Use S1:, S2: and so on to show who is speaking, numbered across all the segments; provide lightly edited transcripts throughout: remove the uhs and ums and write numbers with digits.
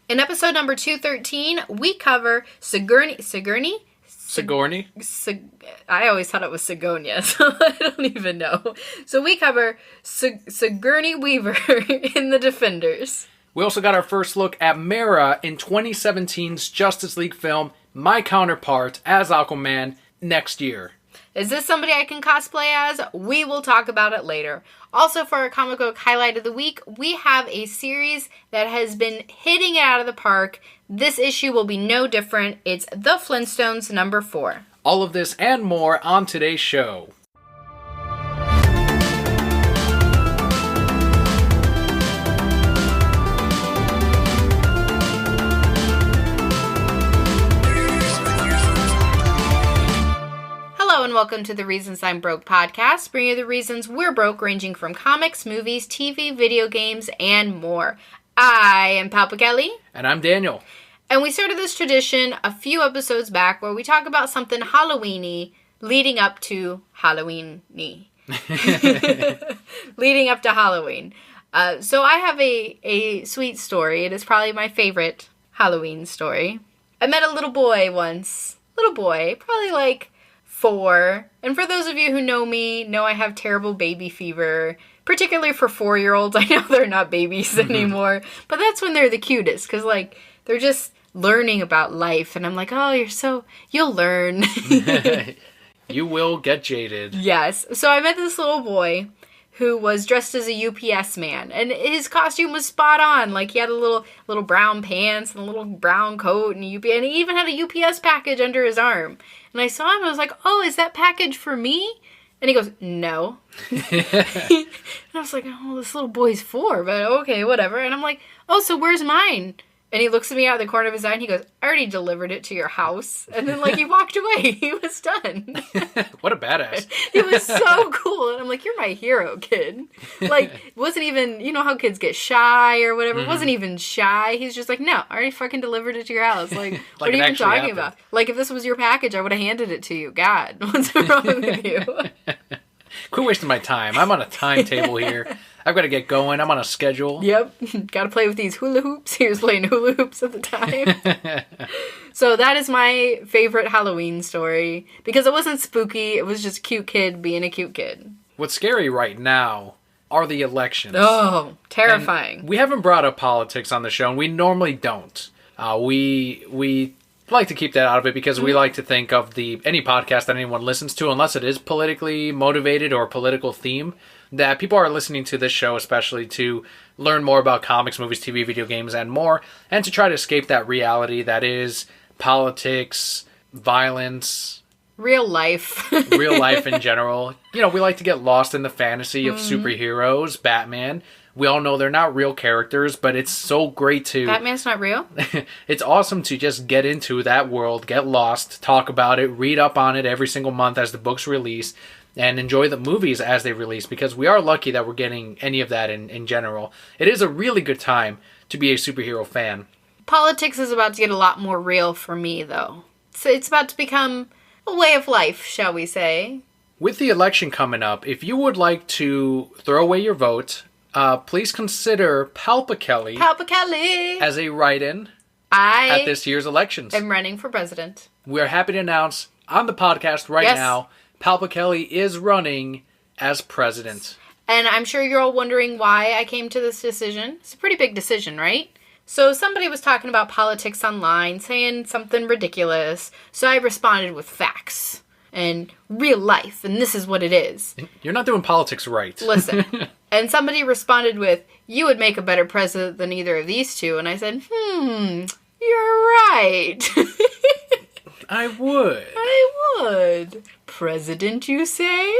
S1: In episode number 213, we cover Sigourney? I always thought it was Sigonia, so I don't even know. So we cover Sigourney Weaver in The Defenders.
S2: We also got our first look at Mera in 2017's Justice League film, my counterpart as Aquaman, next year.
S1: Is this somebody I can cosplay as? We will talk about it later. Also, for our comic book highlight of the week, we have a series that has been hitting it out of the park. This issue will be no different. It's The Flintstones number 4.
S2: All of this and more on today's show.
S1: And welcome to the Reasons I'm Broke podcast, bringing you the reasons we're broke, ranging from comics, movies, TV, video games, and more. I am Kelli.
S2: And I'm Daniel.
S1: And we started this tradition a few episodes back where we talk about something Halloween-y leading up to Halloween-y. Leading up to Halloween. So I have a sweet story. It is probably my favorite Halloween story. I met a little boy once. Little boy, probably like 4. And for those of you who know me, know I have terrible baby fever, particularly for 4-year-olds. I know they're not babies anymore, but that's when they're the cutest, because, like, they're just learning about life, and I'm like, oh, you'll learn.
S2: You will get jaded.
S1: Yes. So I met this little boy who was dressed as a UPS man, and his costume was spot on. Like, he had a little brown pants and a little brown coat, and he even had a UPS package under his arm. And I saw him, and I was like, oh, is that package for me? And he goes, no. And I was like, oh, this little boy's 4, but okay, whatever. And I'm like, oh, so where's mine? And he looks at me out of the corner of his eye, and he goes, I already delivered it to your house. And then, like, he walked away. He was done.
S2: What a badass.
S1: He was so cool. And I'm like, you're my hero, kid. Like, it wasn't even, you know how kids get shy or whatever? It wasn't even shy. He's just like, no, I already fucking delivered it to your house. Like, what are you even talking about? Like, if this was your package, I would have handed it to you. God, what's wrong with you?
S2: Quit wasting my time. I'm on a timetable here. I've got to get going. I'm on a schedule.
S1: Yep. Got to play with these hula hoops. He was playing hula hoops at the time. So that is my favorite Halloween story. Because it wasn't spooky. It was just a cute kid being a cute kid.
S2: What's scary right now are the elections.
S1: Oh, terrifying.
S2: And we haven't brought up politics on the show, and we normally don't. We like to keep that out of it because we like to think of any podcast that anyone listens to, unless it is politically motivated or a political theme, that people are listening to this show especially to learn more about comics, movies, TV, video games, and more, and to try to escape that reality that is politics, violence,
S1: real life.
S2: Real life in general. You know, we like to get lost in the fantasy of superheroes, Batman. We all know they're not real characters, but it's so great to...
S1: Batman's not real?
S2: It's awesome to just get into that world, get lost, talk about it, read up on it every single month as the books release, and enjoy the movies as they release, because we are lucky that we're getting any of that in general. It is a really good time to be a superhero fan.
S1: Politics is about to get a lot more real for me, though. So it's about to become a way of life, shall we say.
S2: With the election coming up, if you would like to throw away your vote... please consider Kelli as a write-in at this year's elections.
S1: I'm running for president.
S2: We are happy to announce on the podcast now, Kelli is running as president.
S1: And I'm sure you're all wondering why I came to this decision. It's a pretty big decision, right? So somebody was talking about politics online, saying something ridiculous. So I responded with facts and real life, and this is what it is.
S2: You're not doing politics right.
S1: Listen. And somebody responded with, you would make a better president than either of these two. And I said, you're right.
S2: I would.
S1: President, you say?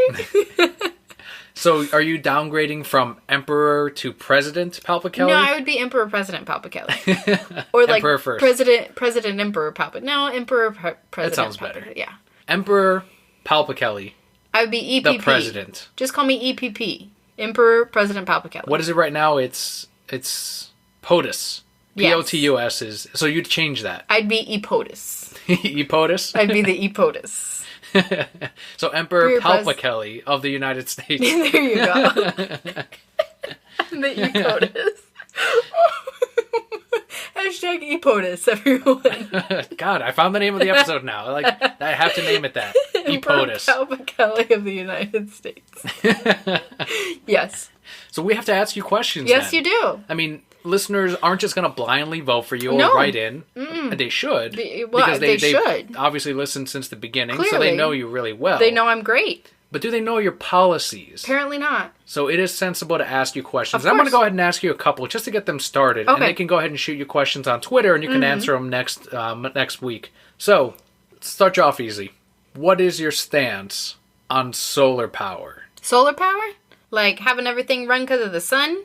S2: So are you downgrading from emperor to president Kelli?
S1: No, I would be Emperor President Kelli. Or like
S2: Emperor first.
S1: President Emperor Palpatine. No, Emperor President.
S2: That sounds better.
S1: Yeah.
S2: Emperor Kelli.
S1: I would be EPP.
S2: The president.
S1: Just call me EPP. Emperor President Kelli.
S2: What is it right now? It's POTUS. POTUS is... So you'd change that.
S1: I'd be EPOTUS.
S2: EPOTUS?
S1: I'd be the EPOTUS.
S2: So Emperor Kelli of the United States.
S1: There you go. The EPOTUS. Hashtag EPOTUS, everyone.
S2: God, I found the name of the episode now. I have to name it that. EPOTUS.
S1: Kelli of the United States. Yes.
S2: So we have to ask you questions.
S1: Yes,
S2: then.
S1: you do.
S2: I mean, listeners aren't just going to blindly vote for you or write in. And they should.
S1: Because they should.
S2: Obviously listened since the beginning,
S1: Clearly.
S2: so they know you really well.
S1: They know I'm great.
S2: But do they know your policies?
S1: Apparently not.
S2: So it is sensible to ask you questions.
S1: Of
S2: I'm going to
S1: course.
S2: go ahead and ask you a couple just to get them started.
S1: Okay.
S2: And they can go ahead and shoot you questions on Twitter, and you can answer them next week. So, let's start you off easy. What is your stance on solar power?
S1: Solar power? Like having everything run because of the sun?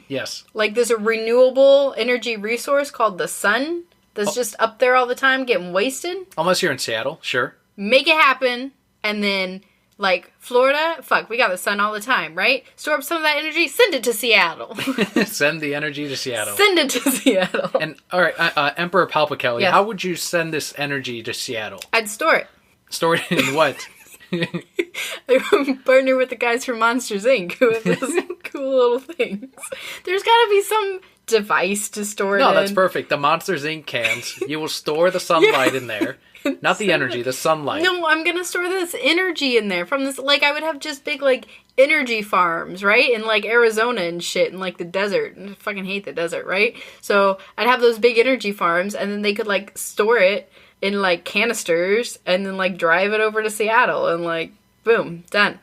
S2: Yes.
S1: Like there's a renewable energy resource called the sun that's just up there all the time getting wasted?
S2: Unless you're in Seattle, sure.
S1: Make it happen, and then... Like, Florida, fuck, we got the sun all the time, right? Store up some of that energy, send it to Seattle.
S2: Send the energy to Seattle.
S1: Send it to Seattle.
S2: And, all right, Emperor Kelli,
S1: Yes.
S2: how would you send this energy to Seattle?
S1: I'd store it.
S2: Store it in what?
S1: I partner with the guys from Monsters, Inc. who have those cool little things. There's gotta be some device to store it in.
S2: No, that's perfect. The Monsters, Inc. cans. You will store the sunlight in there. Not the energy, the sunlight.
S1: No, I'm gonna store this energy in there from this, like, I would have just big, like, energy farms, right? In, like, Arizona and shit, and, like, the desert. I fucking hate the desert, right? So, I'd have those big energy farms, and then they could, like, store it in, like, canisters, and then, like, drive it over to Seattle, and, like, boom, done.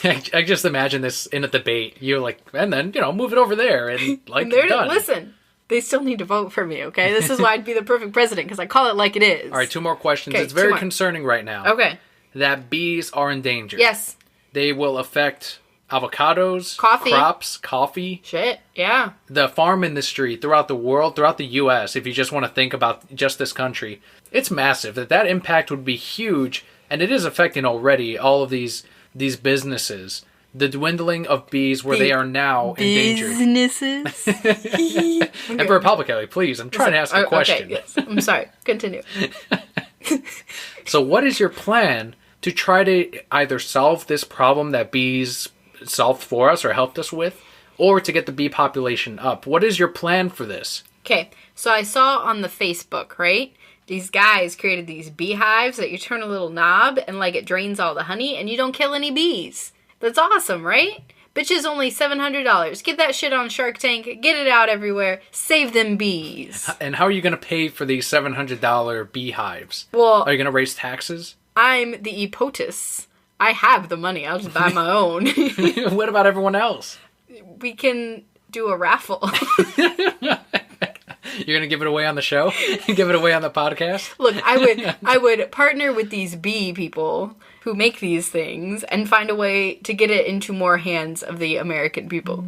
S2: I just imagine this in a debate. You're like, and then, move it over there, and, like,
S1: They're
S2: done.
S1: Listen. They still need to vote for me, okay? This is why I'd be the perfect president, because I call it like it is.
S2: All right, 2 more questions.
S1: Okay,
S2: it's very
S1: 2 more.
S2: concerning right now.
S1: Okay.
S2: That bees are endangered.
S1: Yes.
S2: They will affect avocados,
S1: Coffee.
S2: crops, coffee.
S1: Shit, yeah.
S2: The farm industry throughout the world, throughout the U.S., if you just want to think about just this country, it's massive. That impact would be huge, and it is affecting already all of these businesses. The dwindling of bees where they are now endangered.
S1: Businesses.
S2: Emperor Kelli, please, I'm trying to ask a question.
S1: Okay, yes. I'm sorry. Continue.
S2: So what is your plan to try to either solve this problem that bees solved for us or helped us with, or to get the bee population up? What is your plan for this?
S1: Okay, so I saw on the Facebook, right? These guys created these beehives that you turn a little knob and, like, it drains all the honey and you don't kill any bees. That's awesome, right? Bitches only $700. Get that shit on Shark Tank. Get it out everywhere. Save them bees.
S2: And how are you going to pay for these $700 beehives?
S1: Well,
S2: Are you going to raise taxes?
S1: I'm the EPOTUS. I have the money. I'll just buy my own.
S2: What about everyone else?
S1: We can do a raffle.
S2: You're going to give it away on the show? Give it away on the podcast?
S1: Look, I would partner with these bee people who make these things and find a way to get it into more hands of the American people.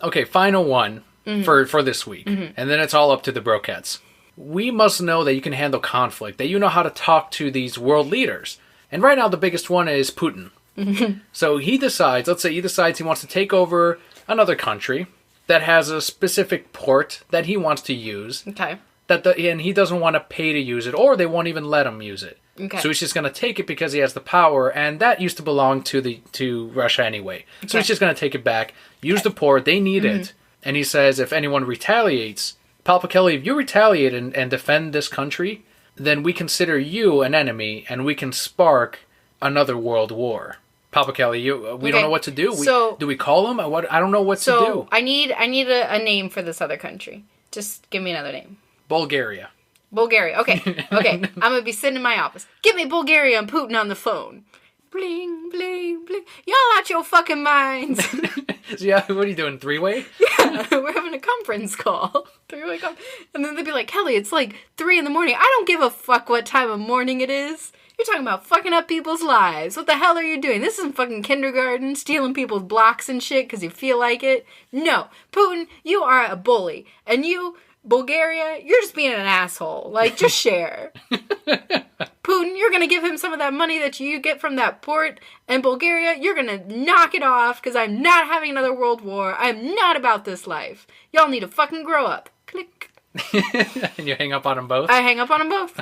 S2: Okay, final one for this week. And then it's all up to the Brokettes. We must know that you can handle conflict, that you know how to talk to these world leaders. And right now the biggest one is Putin. So he decides, let's say he decides he wants to take over another country that has a specific port that he wants to use.
S1: Okay.
S2: And he doesn't want to pay to use it, or they won't even let him use it.
S1: Okay.
S2: So he's just going to take it because he has the power, and that used to belong to Russia anyway. Okay. So he's just going to take it back, use the port, they need it. And he says if anyone retaliates, Kelli, if you retaliate and defend this country, then we consider you an enemy, and we can spark another world war. Kelli, we don't know what to do. Do we call him? I don't know what to do.
S1: So I need a name for this other country. Just give me another name.
S2: Bulgaria.
S1: Okay. I'm going to be sitting in my office. Get me Bulgaria and Putin on the phone. Bling, bling, bling. Y'all out your fucking minds.
S2: So yeah, what are you doing, 3-way?
S1: Yeah, we're having a conference call. 3-way conference. And then they'd be like, Kelli, it's like 3 a.m. I don't give a fuck what time of morning it is. You're talking about fucking up people's lives. What the hell are you doing? This isn't fucking kindergarten, stealing people's blocks and shit because you feel like it. No. Putin, you are a bully. And you, Bulgaria, you're just being an asshole. Like, just share. Putin, you're going to give him some of that money that you get from that port. And Bulgaria, you're going to knock it off because I'm not having another world war. I'm not about this life. Y'all need to fucking grow up. Click.
S2: And you hang up on them both?
S1: I hang up on them both.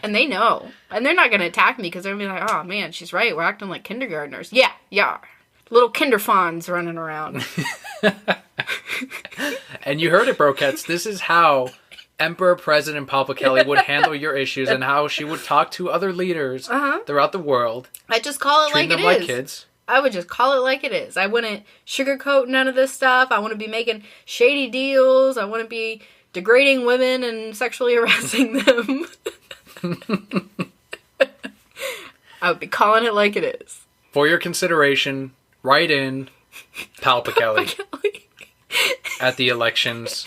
S1: And they know. And they're not going to attack me because they're going to be like, oh man, she's right. We're acting like kindergartners. Yeah, yeah. Little kinderfawns running around.
S2: And you heard it, Brokettes. This is how Emperor President Kelli would handle your issues and how she would talk to other leaders throughout the world.
S1: I just call it like it is.
S2: Treat them like kids.
S1: I would just call it like it is. I wouldn't sugarcoat none of this stuff. I wouldn't be making shady deals. I wouldn't be degrading women and sexually harassing them. I would be calling it like it is.
S2: For your consideration, write in Kelli at the elections.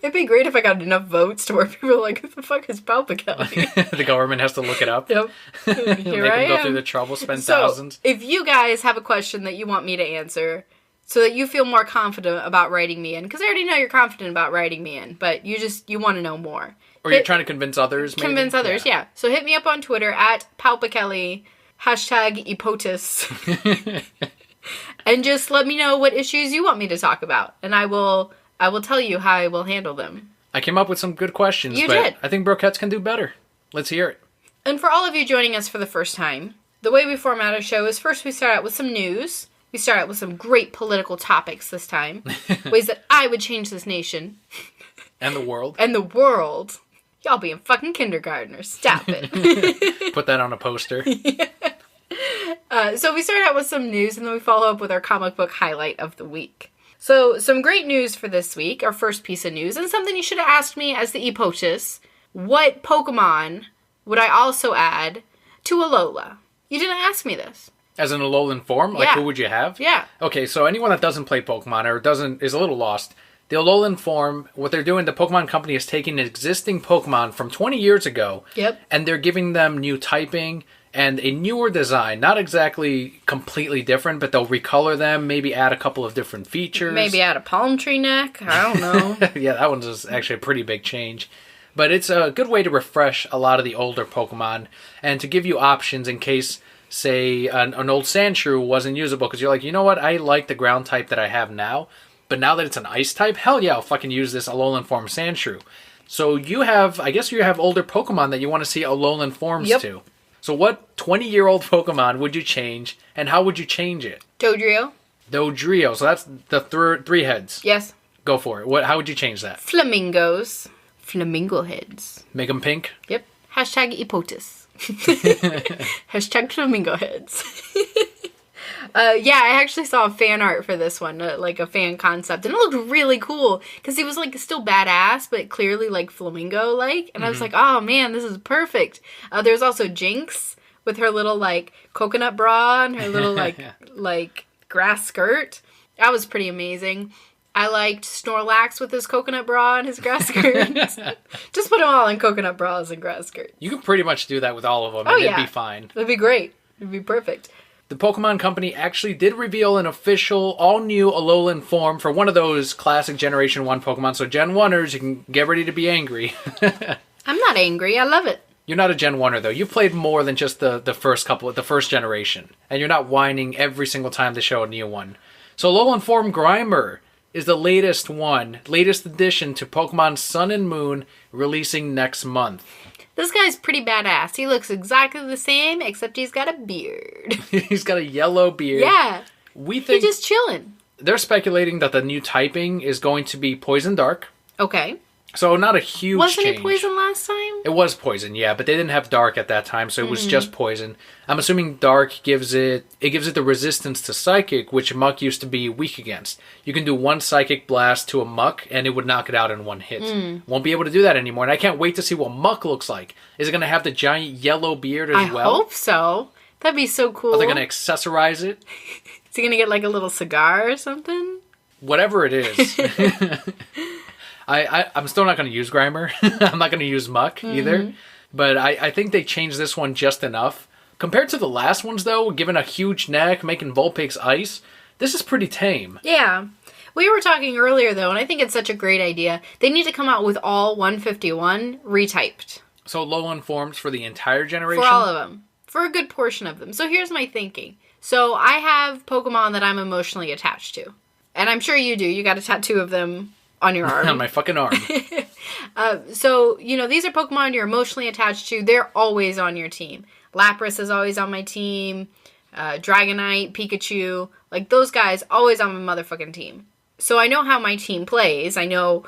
S1: It'd be great if I got enough votes to where people are like, who the fuck is Kelli?
S2: The government has to look it up.
S1: Yep.
S2: Here I am. Go through the trouble, spend thousands.
S1: If you guys have a question that you want me to answer, so that you feel more confident about writing me in, because I already know you're confident about writing me in, but you want to know more.
S2: Or you're trying to convince others, maybe?
S1: Convince others, yeah. So hit me up on Twitter at Kelli, #EPOTUS. And just let me know what issues you want me to talk about. And I will tell you how I will handle them.
S2: I came up with some good questions.
S1: You did.
S2: I think Brokettes can do better. Let's hear it.
S1: And for all of you joining us for the first time, the way we format our show is first we start out with some news. We start out with some great political topics this time. Ways that I would change this nation.
S2: And the world.
S1: And the world. Y'all being fucking kindergartners. Stop it.
S2: Put that on a poster.
S1: Yeah. So we start out with some news, and then we follow up with our comic book highlight of the week. So, some great news for this week, our first piece of news, and something you should have asked me as the EPOTUS. What Pokemon would I also add to Alola? You didn't ask me this.
S2: As an Alolan form? Like, who would you have?
S1: Yeah.
S2: Okay, so anyone that doesn't play Pokemon or is a little lost, the Alolan form, what they're doing, the Pokemon Company is taking existing Pokemon from 20 years ago.
S1: Yep.
S2: And they're giving them new typing and a newer design. Not exactly completely different, but they'll recolor them, maybe add a couple of different features.
S1: Maybe add a palm tree neck. I don't know.
S2: Yeah, that one's just actually a pretty big change. But it's a good way to refresh a lot of the older Pokemon and to give you options in case, say, an old Sandshrew wasn't usable. Because you're like, you know what? I like the ground type that I have now. But now that it's an ice type, hell yeah, I'll fucking use this Alolan form Sandshrew. So I guess you have older Pokemon that you want to see Alolan forms to. So what 20-year-old Pokemon would you change, and how would you change it?
S1: Dodrio.
S2: Dodrio. So that's the three heads.
S1: Yes.
S2: Go for it. How would you change that?
S1: Flamingos. Flamingo heads.
S2: Make them pink?
S1: Yep. #EPOTUS. #flamingo heads. Yeah, I actually saw fan art for this one, like a fan concept, and it looked really cool because he was like still badass, but clearly like flamingo-like, and I was like, oh man, this is perfect. There's also Jinx with her little like coconut bra and her little like grass skirt. That was pretty amazing. I liked Snorlax with his coconut bra and his grass skirt. Just put them all in coconut bras and grass skirts.
S2: You could pretty much do that with all of them, and it'd be fine.
S1: It'd be great. It'd be perfect.
S2: The Pokemon Company actually did reveal an official, all-new Alolan form for one of those classic Generation 1 Pokemon. So Gen 1ers, you can get ready to be angry.
S1: I'm not angry. I love it.
S2: You're not a Gen 1er, though. You played more than just the first generation. And you're not whining every single time they show a new one. So Alolan form Grimer is the latest addition to Pokemon Sun and Moon, releasing next month.
S1: This guy's pretty badass. He looks exactly the same, except he's got a beard.
S2: He's got a yellow beard.
S1: Yeah.
S2: We think
S1: he's just chilling.
S2: They're speculating that the new typing is going to be Poison Dark.
S1: Okay.
S2: So not a huge
S1: Wasn't
S2: change.
S1: it Poison last time?
S2: It was Poison, yeah, but they didn't have Dark at that time, so it was just Poison. I'm assuming Dark gives it the resistance to Psychic, which Muck used to be weak against. You can do one Psychic Blast to a Muck, and it would knock it out in one hit. Won't be able to do that anymore, and I can't wait to see what Muck looks like. Is it going to have the giant yellow beard as well?
S1: I hope so. That'd be so cool.
S2: Are they going to accessorize it?
S1: Is he going to get like a little cigar or something?
S2: Whatever it is. I'm still not going to use Grimer. I'm not going to use Muck either. But I think they changed this one just enough. Compared to the last ones, though, given a huge neck, making Vulpix ice, this is pretty tame.
S1: Yeah. We were talking earlier, though, and I think it's such a great idea. They need to come out with all 151 retyped.
S2: So Alolan forms for the entire generation?
S1: For all of them. For a good portion of them. So here's my thinking. So I have Pokemon that I'm emotionally attached to. And I'm sure you do. You got a tattoo of them on your arm.
S2: On my fucking arm.
S1: So, these are Pokemon you're emotionally attached to. They're always on your team. Lapras is always on my team. Dragonite, Pikachu. Like, those guys always on my motherfucking team. So I know how my team plays. I know,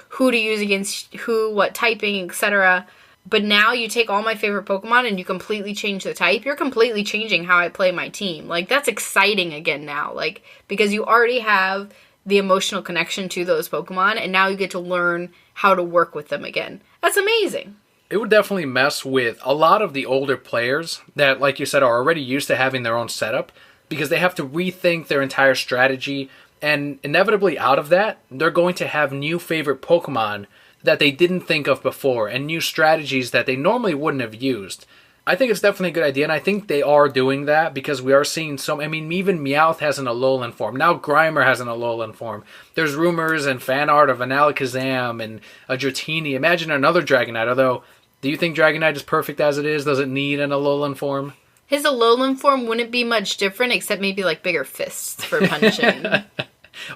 S1: who to use against who, what typing, etc. But now you take all my favorite Pokemon and you completely change the type. You're completely changing how I play my team. Like, that's exciting again now. Like, because you already have the emotional connection to those Pokemon, and now you get to learn how to work with them again. That's amazing.
S2: It would definitely mess with a lot of the older players that, like you said, are already used to having their own setup, because they have to rethink their entire strategy, and inevitably out of that, they're going to have new favorite Pokemon that they didn't think of before, and new strategies that they normally wouldn't have used. I think it's definitely a good idea, and I think they are doing that, because we are seeing even Meowth has an Alolan form. Now Grimer has an Alolan form. There's rumors and fan art of an Alakazam and a Dratini. Imagine another Dragonite, although, do you think Dragonite is perfect as it is? Does it need an Alolan form?
S1: His Alolan form wouldn't be much different, except maybe like bigger fists for punching.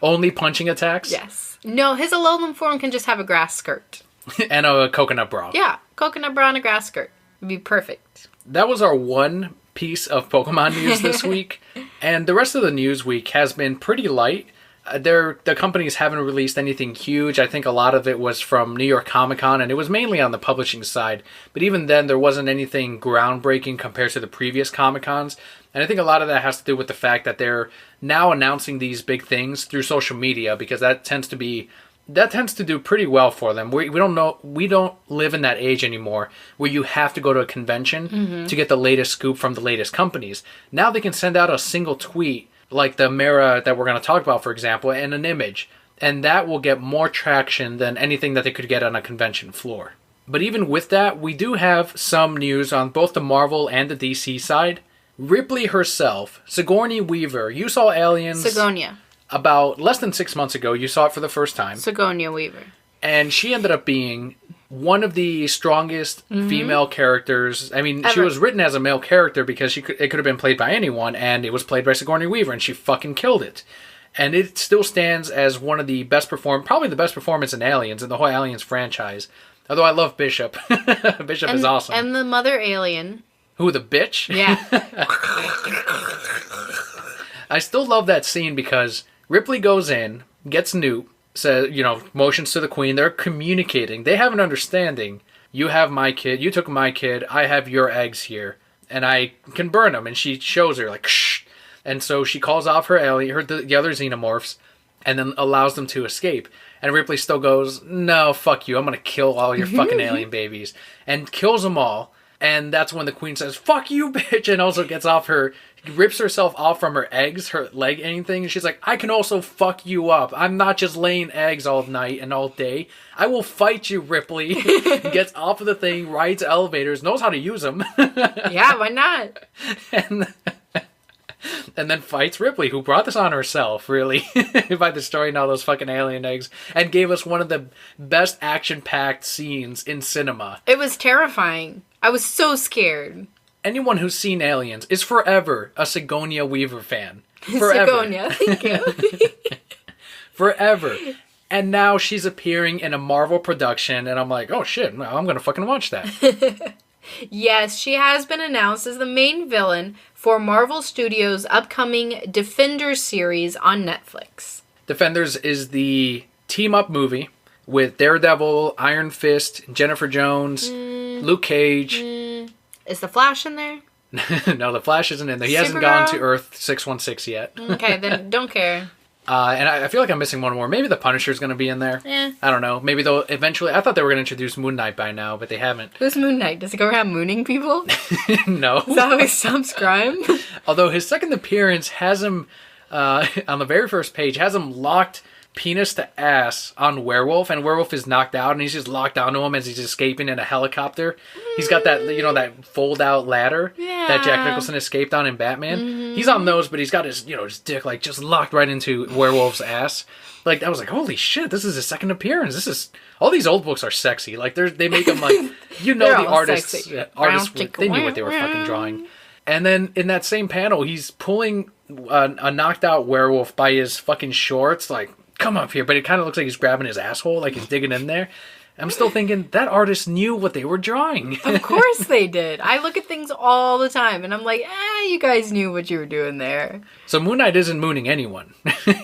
S2: Only punching attacks?
S1: Yes. No, his Alolan form can just have a grass skirt.
S2: And a coconut bra.
S1: Yeah, coconut bra and a grass skirt. It'd be perfect.
S2: That was our one piece of Pokemon news this week. And the rest of the news week has been pretty light. The companies haven't released anything huge. I think a lot of it was from New York Comic Con, and it was mainly on the publishing side. But even then, there wasn't anything groundbreaking compared to the previous Comic Cons. And I think a lot of that has to do with the fact that they're now announcing these big things through social media, because that tends to do pretty well for them. We don't live in that age anymore where you have to go to a convention to get the latest scoop from the latest companies. Now they can send out a single tweet, like the Mera that we're going to talk about, for example, and an image. And that will get more traction than anything that they could get on a convention floor. But even with that, we do have some news on both the Marvel and the DC side. Ripley herself, Sigourney Weaver, you saw Aliens...
S1: Sigonia.
S2: About less than 6 months ago. You saw it for the first time.
S1: Sigourney Weaver.
S2: And she ended up being one of the strongest female characters. I mean, she was written as a male character because it could have been played by anyone, and it was played by Sigourney Weaver, and she fucking killed it. And it still stands as one of the best probably the best performance in Aliens, in the whole Aliens franchise. Although I love Bishop. Bishop is awesome.
S1: And the mother alien.
S2: Who, the bitch?
S1: Yeah.
S2: I still love that scene because Ripley goes in, gets Newt, says, motions to the Queen. They're communicating. They have an understanding. You have my kid. You took my kid. I have your eggs here. And I can burn them. And she shows her, like, shh. And so she calls off the other xenomorphs, and then allows them to escape. And Ripley still goes, no, fuck you. I'm going to kill all your fucking alien babies. And kills them all. And that's when the Queen says, fuck you, bitch, and also rips herself off from her eggs, her leg, anything, and she's like, I can also fuck you up. I'm not just laying eggs all night and all day. I will fight you, Ripley. Gets off of the thing, rides elevators, knows how to use them.
S1: Yeah, why not?
S2: And then fights Ripley, who brought this on herself, really, by destroying all those fucking alien eggs, and gave us one of the best action-packed scenes in cinema.
S1: It was terrifying. I was so scared.
S2: Anyone who's seen Aliens is forever a Sigourney Weaver fan. Forever.
S1: Sigourney, thank you.
S2: Forever. And now she's appearing in a Marvel production, and I'm like, oh shit, I'm gonna fucking watch that.
S1: Yes, she has been announced as the main villain for Marvel Studios' upcoming Defenders series on Netflix.
S2: Defenders is the team-up movie with Daredevil, Iron Fist, Jennifer Jones, Luke Cage.
S1: Is the Flash in there?
S2: No, the Flash isn't in there. He hasn't gone to Earth 616 yet.
S1: Okay, then don't care.
S2: And I feel like I'm missing one more. Maybe the Punisher's going to be in there.
S1: Yeah.
S2: I don't know. Maybe they'll eventually... I thought they were going to introduce Moon Knight by now, but they haven't.
S1: Who's Moon Knight? Does he go around mooning people?
S2: No.
S1: Is that how he stops crime?
S2: Although his second appearance has him... on the very first page, has him locked penis to ass on Werewolf, and Werewolf is knocked out, and he's just locked onto him as he's escaping in a helicopter. He's got that, that fold-out ladder that Jack Nicholson escaped on in Batman. He's on those, but he's got his, his dick, just locked right into Werewolf's ass. I was like, holy shit, this is his second appearance. All these old books are sexy. They make them, the artists, they knew what they were fucking drawing. And then in that same panel, he's pulling a knocked-out werewolf by his fucking shorts, come up here, but it kind of looks like he's grabbing his asshole, he's digging in there. I'm still thinking, that artist knew what they were drawing.
S1: Of course they did. I look at things all the time, and I'm like, you guys knew what you were doing there.
S2: So Moon Knight isn't mooning anyone.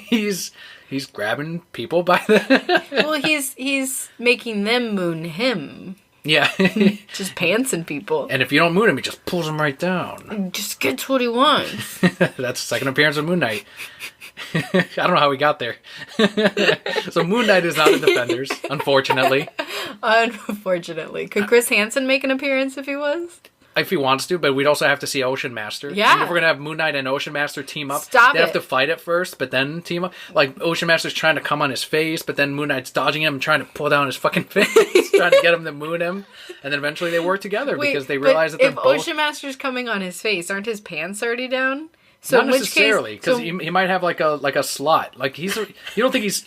S2: He's He's grabbing people by the...
S1: Well, he's making them moon him.
S2: Yeah.
S1: Just pantsing people.
S2: And if you don't moon him, he just pulls him right down.
S1: Just gets what he wants.
S2: That's the second appearance of Moon Knight. I don't know how we got there. So Moon Knight is not in Defenders, unfortunately.
S1: Unfortunately. Could Chris Hansen make an appearance if he was?
S2: If he wants to, but we'd also have to see Ocean Master.
S1: Yeah.
S2: And if we're going to have Moon Knight and Ocean Master team up,
S1: Stop
S2: they
S1: it.
S2: have to fight at first, but then team up. Like, Ocean Master's trying to come on his face, but then Moon Knight's dodging him and trying to pull down his fucking face, trying to get him to moon him. And then eventually they work together because they realize that they're both...
S1: if Ocean Master's coming on his face, aren't his pants already down? So
S2: Not necessarily, because he might have like a slot. Like, you don't think he's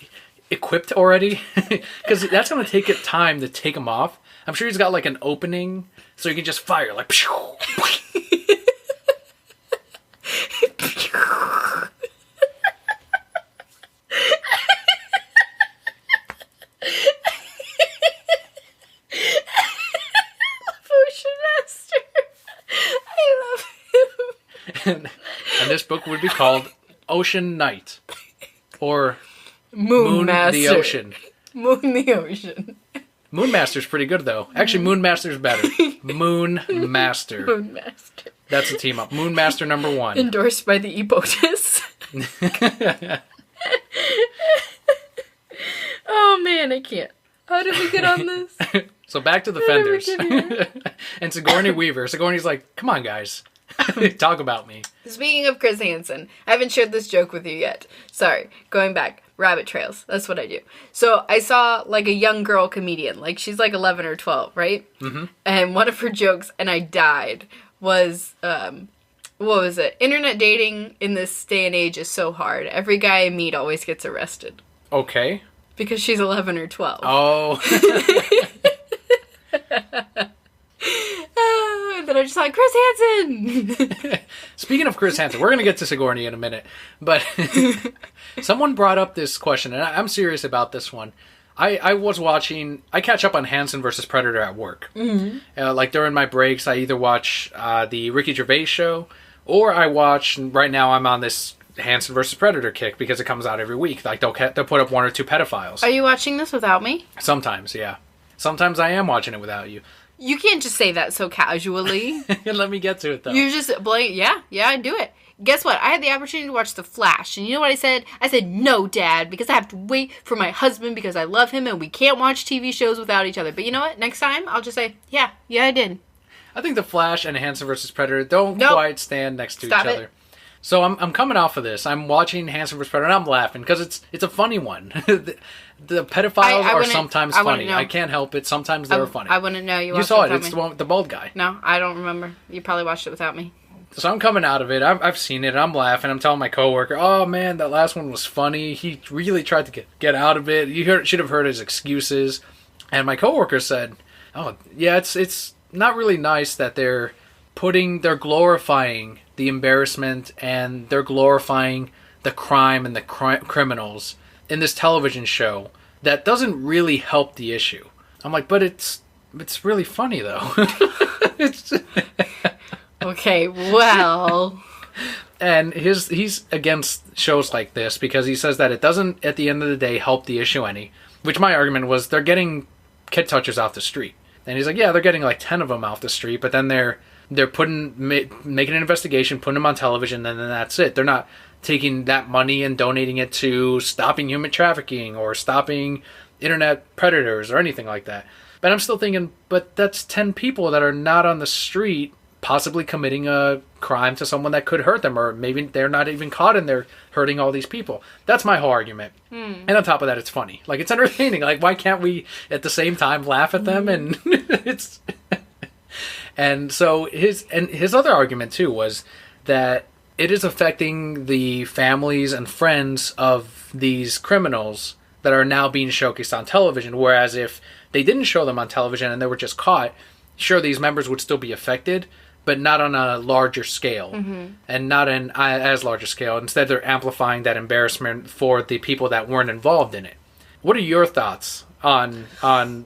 S2: equipped already? Because that's going to take it time to take him off. I'm sure he's got like an opening, so you can just fire like... And this book would be called Ocean Knight. Or
S1: Moon Master.
S2: the Ocean.
S1: Moon the Ocean.
S2: Moon Master's pretty good, though. Actually, Moon Master's better. Moon Master.
S1: Moon Master.
S2: That's a team up. Moon Master #1.
S1: Endorsed by the EPOTUS. Oh, man, I can't. How did we get on this?
S2: So back to the Fenders. And Sigourney Weaver. Sigourney's like, come on, guys. Talk about me.
S1: Speaking of Chris Hansen, I haven't shared this joke with you yet. Sorry, going back. Rabbit trails. That's what I do. So I saw like a young girl comedian. Like she's like 11 or 12, right? Mm-hmm. And one of her jokes, and I died, was, what was it? Internet dating in this day and age is so hard. Every guy I meet always gets arrested.
S2: Okay.
S1: Because she's 11 or 12.
S2: Oh.
S1: And then I just like, Chris Hansen!
S2: Speaking of Chris Hansen, we're going to get to Sigourney in a minute. But someone brought up this question, and I'm serious about this one. I catch up on Hansen versus Predator at work. Mm-hmm. Like during my breaks, I either watch the Ricky Gervais show, or I watch, right now I'm on this Hansen versus Predator kick because it comes out every week. Like they'll put up 1 or 2 pedophiles.
S1: Are you watching this without me?
S2: Sometimes, yeah. Sometimes I am watching it without you.
S1: You can't just say that so casually.
S2: Let me get to it, though.
S1: You just yeah, I do it. Guess what? I had the opportunity to watch The Flash, and you know what I said? I said, no, Dad, because I have to wait for my husband because I love him, and we can't watch TV shows without each other. But you know what? Next time, I'll just say, yeah, I did.
S2: I think The Flash and Hansen vs. Predator don't quite stand next to each other. So I'm coming off of this. I'm watching Hansen vs. Predator, and I'm laughing because it's a funny one. The pedophiles are sometimes funny. I can't help it. Sometimes they're funny.
S1: I wouldn't know. You
S2: saw it. It's the one with the bald guy.
S1: No, I don't remember. You probably watched it without me.
S2: So I'm coming out of it. I've seen it. And I'm laughing. I'm telling my coworker, "Oh man, that last one was funny. He really tried to get out of it. You should have heard his excuses." And my coworker said, "Oh yeah, it's not really nice that they're glorifying the embarrassment and they're glorifying the crime and the criminals in this television show that doesn't really help the issue." I'm like, but it's really funny though.
S1: Okay, well.
S2: And he's against shows like this because he says that it doesn't, at the end of the day, help the issue any. Which my argument was, they're getting kid touchers off the street. And he's like, yeah, they're getting like 10 of them off the street, but then they're making an investigation, putting them on television, and then that's it. They're not taking that money and donating it to stopping human trafficking or stopping internet predators or anything like that. But I'm still thinking, but that's 10 people that are not on the street possibly committing a crime to someone that could hurt them, or maybe they're not even caught and they're hurting all these people. That's my whole argument. And on top of that, it's funny. Like, it's entertaining. Like, why can't we at the same time laugh at them? And it's... And so his other argument too was that it is affecting the families and friends of these criminals that are now being showcased on television, whereas if they didn't show them on television and they were just caught, sure, these members would still be affected, but not on a larger scale, and not an as large a scale. Instead, they're amplifying that embarrassment for the people that weren't involved in it. What are your thoughts on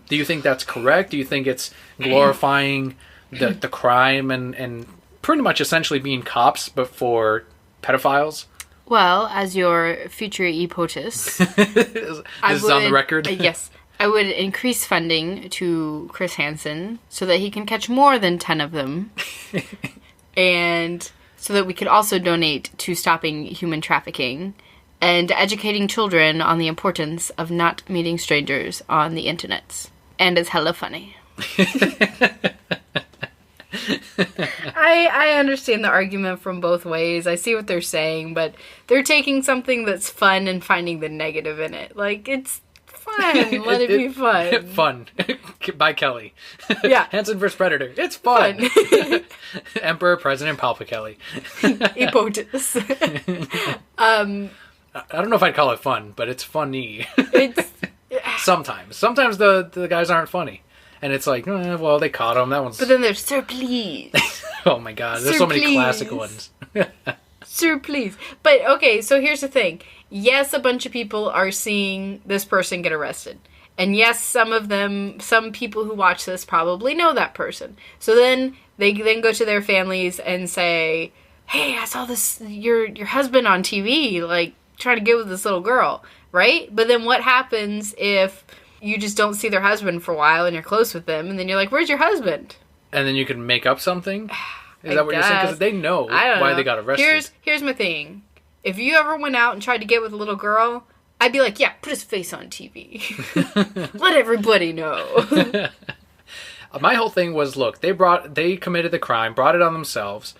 S2: do you think that's correct? Do you think it's glorifying the crime and pretty much essentially being cops, but for pedophiles?
S1: Well, as your future EPOTUS,
S2: This is on the record?
S1: Yes. I would increase funding to Chris Hansen so that he can catch more than 10 of them. And so that we could also donate to stopping human trafficking and educating children on the importance of not meeting strangers on the internet. And it's hella funny. I understand the argument from both ways. I see what they're saying, but they're taking something that's fun and finding the negative in it. Like, it's fun. Let it be fun.
S2: Fun. By Kelli.
S1: Yeah.
S2: Hansen vs. Predator. It's fun. Emperor President Palpa Kelli.
S1: EPOTUS.
S2: I don't know if I'd call it fun, but it's funny.
S1: It's...
S2: Sometimes. Sometimes the guys aren't funny. And it's like, well, they caught him. That one's...
S1: But then there's Sir Please.
S2: Oh my god, there's
S1: Sir,
S2: so many
S1: please.
S2: classic ones.
S1: Sir Please. But, okay, so here's the thing. Yes, a bunch of people are seeing this person get arrested. And yes, some people who watch this probably know that person. So then they then go to their families and say, hey, I saw this, your husband on TV, like, trying to get with this little girl, right? But then what happens if you just don't see their husband for a while and you're close with them, and then you're like, where's your husband?
S2: And then you can make up something? Is
S1: I
S2: that what you're saying?
S1: guess.
S2: Because they know
S1: I don't
S2: why
S1: know.
S2: they got arrested.
S1: Here's my thing. If you ever went out and tried to get with a little girl, I'd be like, yeah, put his face on TV. Let everybody know.
S2: My whole thing was, look, they committed the crime, brought it on themselves.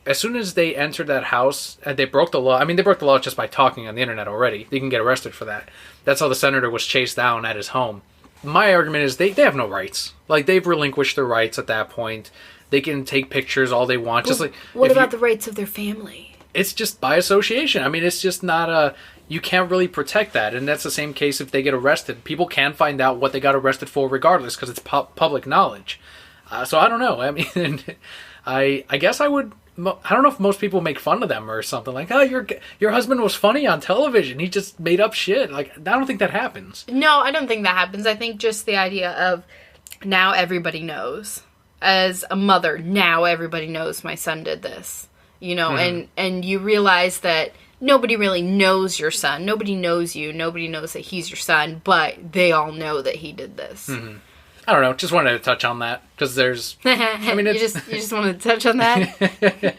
S2: As soon as they entered that house, they broke the law. I mean, they broke the law just by talking on the internet already. They can get arrested for that. That's how the senator was chased down at his home. My argument is they have no rights. Like, they've relinquished their rights at that point. They can take pictures all they want. Just like,
S1: what about the rights of their family?
S2: It's just by association. I mean, it's just not you can't really protect that. And that's the same case if they get arrested. People can find out what they got arrested for regardless because it's public knowledge. So I don't know. I mean, I guess I would... I don't know if most people make fun of them or something like, oh, your husband was funny on television. He just made up shit. Like, I don't think that happens.
S1: No, I don't think that happens. I think just the idea of now everybody knows. As a mother, now everybody knows my son did this. You know, and you realize that nobody really knows your son. Nobody knows you. Nobody knows that he's your son, but they all know that he did this.
S2: Mm-hmm. I don't know. Just wanted to touch on that because there's. I mean,
S1: you just wanted to touch on that.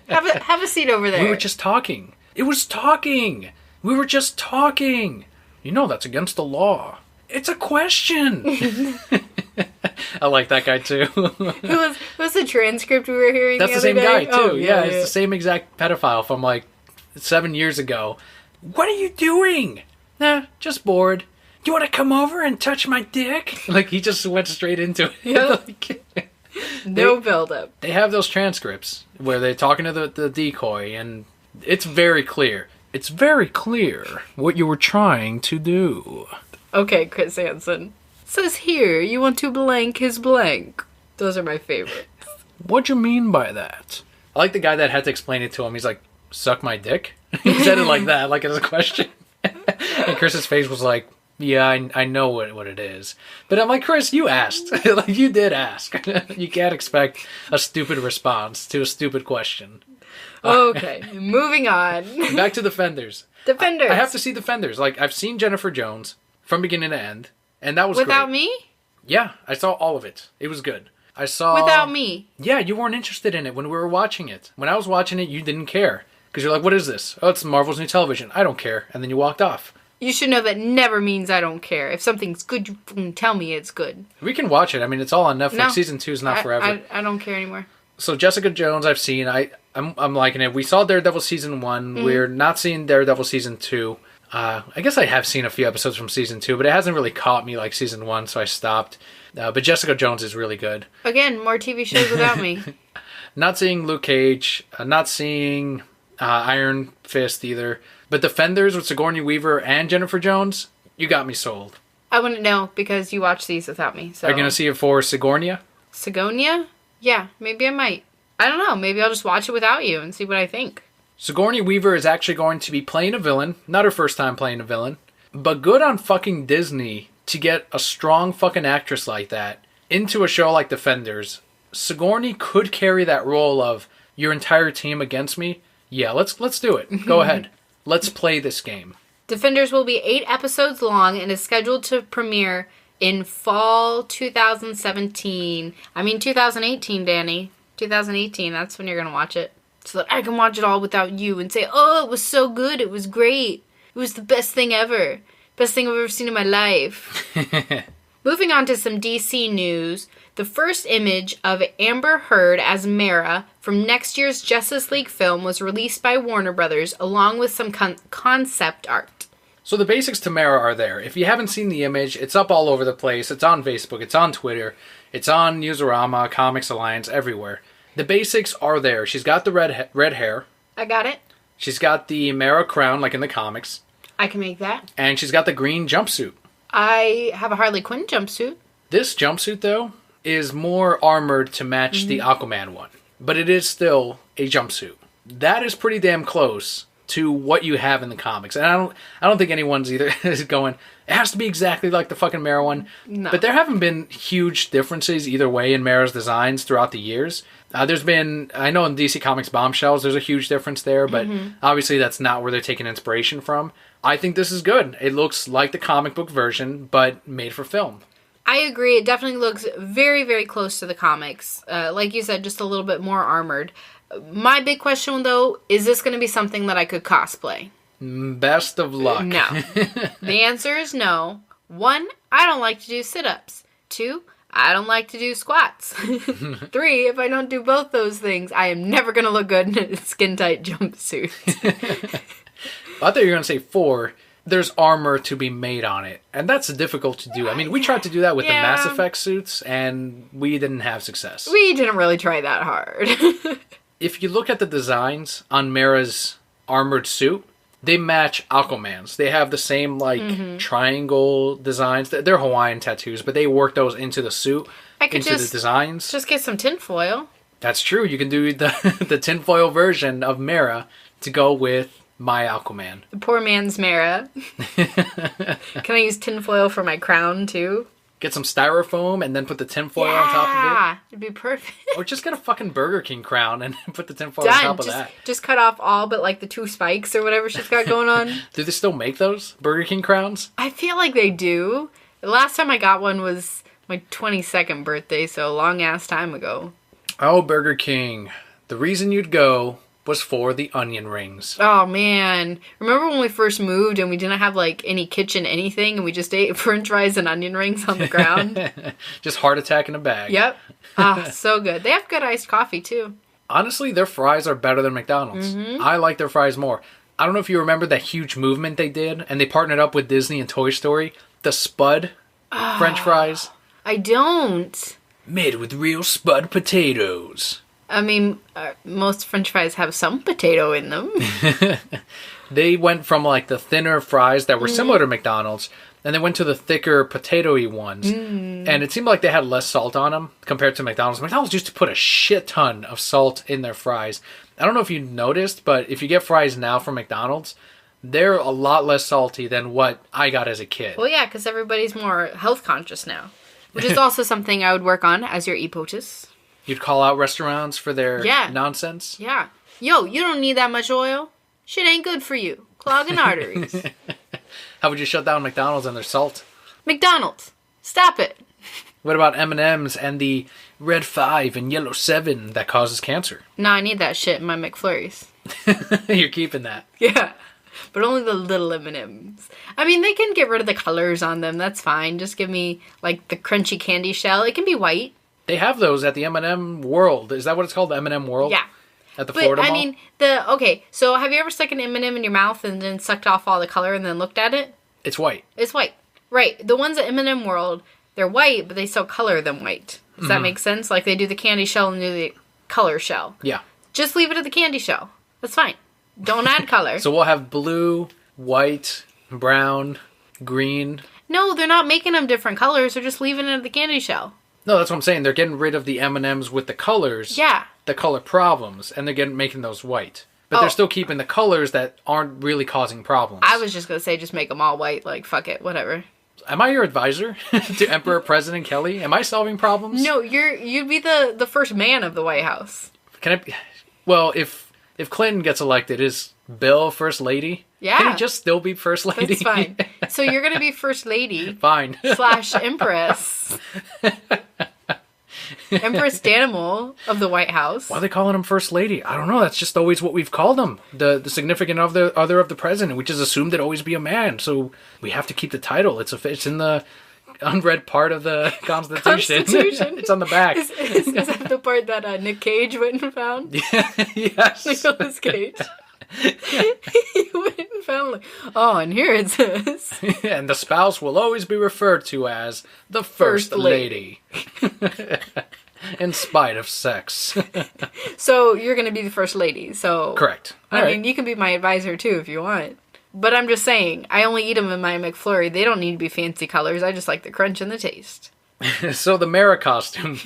S1: have a seat over there.
S2: We were just talking. It was talking. We were just talking. You know that's against the law. It's a question. I like that guy too.
S1: Who was the transcript we were hearing?
S2: That's the same
S1: day?
S2: guy too.
S1: Oh,
S2: yeah, it's the same exact pedophile from like 7 years ago. What are you doing? Nah, just bored. You want to come over and touch my dick? Like, he just went straight into it.
S1: Yep. No build-up.
S2: They have those transcripts where they're talking to the decoy, and it's very clear. It's very clear what you were trying to do.
S1: Okay, Chris Hansen. Says here, you want to blank his blank. Those are my favorites.
S2: What do you mean by that? I like the guy that had to explain it to him. He's like, suck my dick? He said it like that, like it was a question. And Chris's face was like, yeah, I know what it is. But I'm like, Chris, you asked. Like, you did ask. You can't expect a stupid response to a stupid question.
S1: Okay, moving on.
S2: Back to the Fenders.
S1: Defenders.
S2: I have to see the Fenders. Like, I've seen Jennifer Jones from beginning to end, and that was
S1: Without
S2: great.
S1: me?
S2: Yeah, I saw all of it. It was good. I saw...
S1: Without me?
S2: Yeah, you weren't interested in it when we were watching it. When I was watching it, you didn't care. Because you're like, what is this? Oh, it's Marvel's new television. I don't care. And then you walked off.
S1: You should know that never means I don't care. If something's good, you fucking tell me it's good.
S2: We can watch it. I mean, it's all on Netflix.
S1: No,
S2: Season 2 is not forever.
S1: I don't care anymore.
S2: So Jessica Jones, I've seen. I'm liking it. We saw Daredevil Season 1. We're not seeing Daredevil Season 2. I guess I have seen a few episodes from Season 2, but it hasn't really caught me like Season 1, so I stopped. But Jessica Jones is really good.
S1: Again, more TV shows without me.
S2: Not seeing Luke Cage. Not seeing Iron Fist either. But Defenders with Sigourney Weaver and Jennifer Jones, you got me sold.
S1: I wouldn't know because you watch these without me. So.
S2: Are you going to see it for Sigourney?
S1: Sigourney? Yeah, maybe I might. I don't know. Maybe I'll just watch it without you and see what I think.
S2: Sigourney Weaver is actually going to be playing a villain. Not her first time playing a villain. But good on fucking Disney to get a strong fucking actress like that into a show like Defenders. Sigourney could carry that role of your entire team against me. Yeah, let's do it. Go ahead. Let's play this game.
S1: Defenders will be 8 episodes long and is scheduled to premiere in fall 2017. I mean 2018, Danny. 2018, that's when you're going to watch it. So that I can watch it all without you and say, oh, it was so good. It was great. It was the best thing ever. Best thing I've ever seen in my life. Moving on to some DC news. The first image of Amber Heard as Mera from next year's Justice League film was released by Warner Brothers along with some concept art.
S2: So the basics to Mera are there. If you haven't seen the image, it's up all over the place. It's on Facebook. It's on Twitter. It's on Newsarama, Comics Alliance, everywhere. The basics are there. She's got the red hair.
S1: I got it.
S2: She's got the Mera crown, like in the comics.
S1: I can make that.
S2: And she's got the green jumpsuit.
S1: I have a Harley Quinn jumpsuit.
S2: This jumpsuit, though, is more armored to match the Aquaman one. But it is still a jumpsuit. That is pretty damn close to what you have in the comics. And I don't think anyone's either is going, it has to be exactly like the fucking Mera one.
S1: No.
S2: But there haven't been huge differences either way in Mera's designs throughout the years. There's been, I know in DC Comics Bombshells, there's a huge difference there, but obviously that's not where they're taking inspiration from. I think this is good. It looks like the comic book version, but made for film.
S1: I agree. It definitely looks very, very close to the comics. Like you said, just a little bit more armored. My big question, though, is this going to be something that I could cosplay?
S2: Best of luck.
S1: No. The answer is no. 1, I don't like to do sit-ups. 2, I don't like to do squats. 3, if I don't do both those things, I am never going to look good in a skin-tight jumpsuit.
S2: I thought you were going to say 4. There's armor to be made on it. And that's difficult to do. I mean, we tried to do that with the Mass Effect suits, and we didn't have success.
S1: We didn't really try that hard.
S2: If you look at the designs on Mera's armored suit, they match Aquaman's. They have the same, triangle designs. They're Hawaiian tattoos, but they work those into the suit, into the designs.
S1: Just get some tinfoil.
S2: That's true. You can do the tinfoil version of Mera to go with my Aquaman.
S1: The poor man's Mera. Can I use tinfoil for my crown, too?
S2: Get some styrofoam and then put the tinfoil on top of it.
S1: Yeah, it'd be perfect.
S2: Or just get a fucking Burger King crown and put the tinfoil on top of that.
S1: Just cut off all but like the 2 spikes or whatever she's got going on.
S2: Do they still make those Burger King crowns?
S1: I feel like they do. The last time I got one was my 22nd birthday, so a long ass time ago.
S2: Oh, Burger King. The reason you'd go was for the onion rings.
S1: Oh, man. Remember when we first moved and we didn't have, any kitchen anything and we just ate french fries and onion rings on the ground?
S2: Just heart attack in a bag.
S1: Yep. So good. They have good iced coffee, too.
S2: Honestly, their fries are better than McDonald's. I like their fries more. I don't know if you remember that huge movement they did, and they partnered up with Disney and Toy Story. The Spud french fries.
S1: I don't.
S2: Made with real Spud potatoes.
S1: I mean, most french fries have some potato in them.
S2: They went from the thinner fries that were similar to McDonald's, and they went to the thicker potato-y ones. And it seemed like they had less salt on them compared to McDonald's. McDonald's used to put a shit ton of salt in their fries. I don't know if you noticed, but if you get fries now from McDonald's, they're a lot less salty than what I got as a kid.
S1: Well, yeah, because everybody's more health conscious now. Which is also something I would work on as your EPOTUS.
S2: You'd call out restaurants for their nonsense?
S1: Yeah. Yo, you don't need that much oil. Shit ain't good for you. Clogging arteries.
S2: How would you shut down McDonald's and their salt?
S1: McDonald's. Stop it.
S2: What about M&M's and the Red 5 and Yellow 7 that causes cancer?
S1: No, I need that shit in my McFlurries.
S2: You're keeping that.
S1: Yeah. But only the little M&Ms. I mean, they can get rid of the colors on them. That's fine. Just give me, the crunchy candy shell. It can be white.
S2: They have those at the M&M World. Is that what it's called, the M&M World?
S1: Yeah.
S2: At the Florida Mall?
S1: I mean, okay, so have you ever stuck an M&M in your mouth and then sucked off all the color and then looked at it?
S2: It's white.
S1: It's white. Right. The ones at M&M World, they're white, but they still color them white. Does that make sense? Like they do the candy shell and do the color shell.
S2: Yeah.
S1: Just leave it at the candy shell. That's fine. Don't add color.
S2: So we'll have blue, white, brown, green.
S1: No, they're not making them different colors. They're just leaving it at the candy shell.
S2: No, that's what I'm saying. They're getting rid of the M&Ms with the colors.
S1: Yeah.
S2: The color problems, and they're making those white. But they're still keeping the colors that aren't really causing problems.
S1: I was just going to say just make them all white. Fuck it. Whatever.
S2: Am I your advisor to Emperor President Kelli? Am I solving problems?
S1: No, you'd be the first man of the White House.
S2: Can I... Well, if if Clinton gets elected, is Bill First Lady?
S1: Yeah.
S2: Can he just still be First Lady?
S1: That's fine. So you're going to be First Lady.
S2: Fine.
S1: / Empress. Empress Danimal of the White House.
S2: Why are they calling him First Lady? I don't know. That's just always what we've called him. The significant other of the president. We just assumed it'd always be a man. So we have to keep the title. It's in the unread part of the Constitution. It's on the back.
S1: Is that the part that Nick Cage went and found?
S2: Yes.
S1: Nicolas Cage. He went and found and here it says.
S2: And the spouse will always be referred to as the First Lady. In spite of sex.
S1: So you're going to be the First Lady. So
S2: correct.
S1: I mean, you can be my advisor too if you want. But I'm just saying, I only eat them in my McFlurry. They don't need to be fancy colors. I just like the crunch and the taste.
S2: So the Mera costume.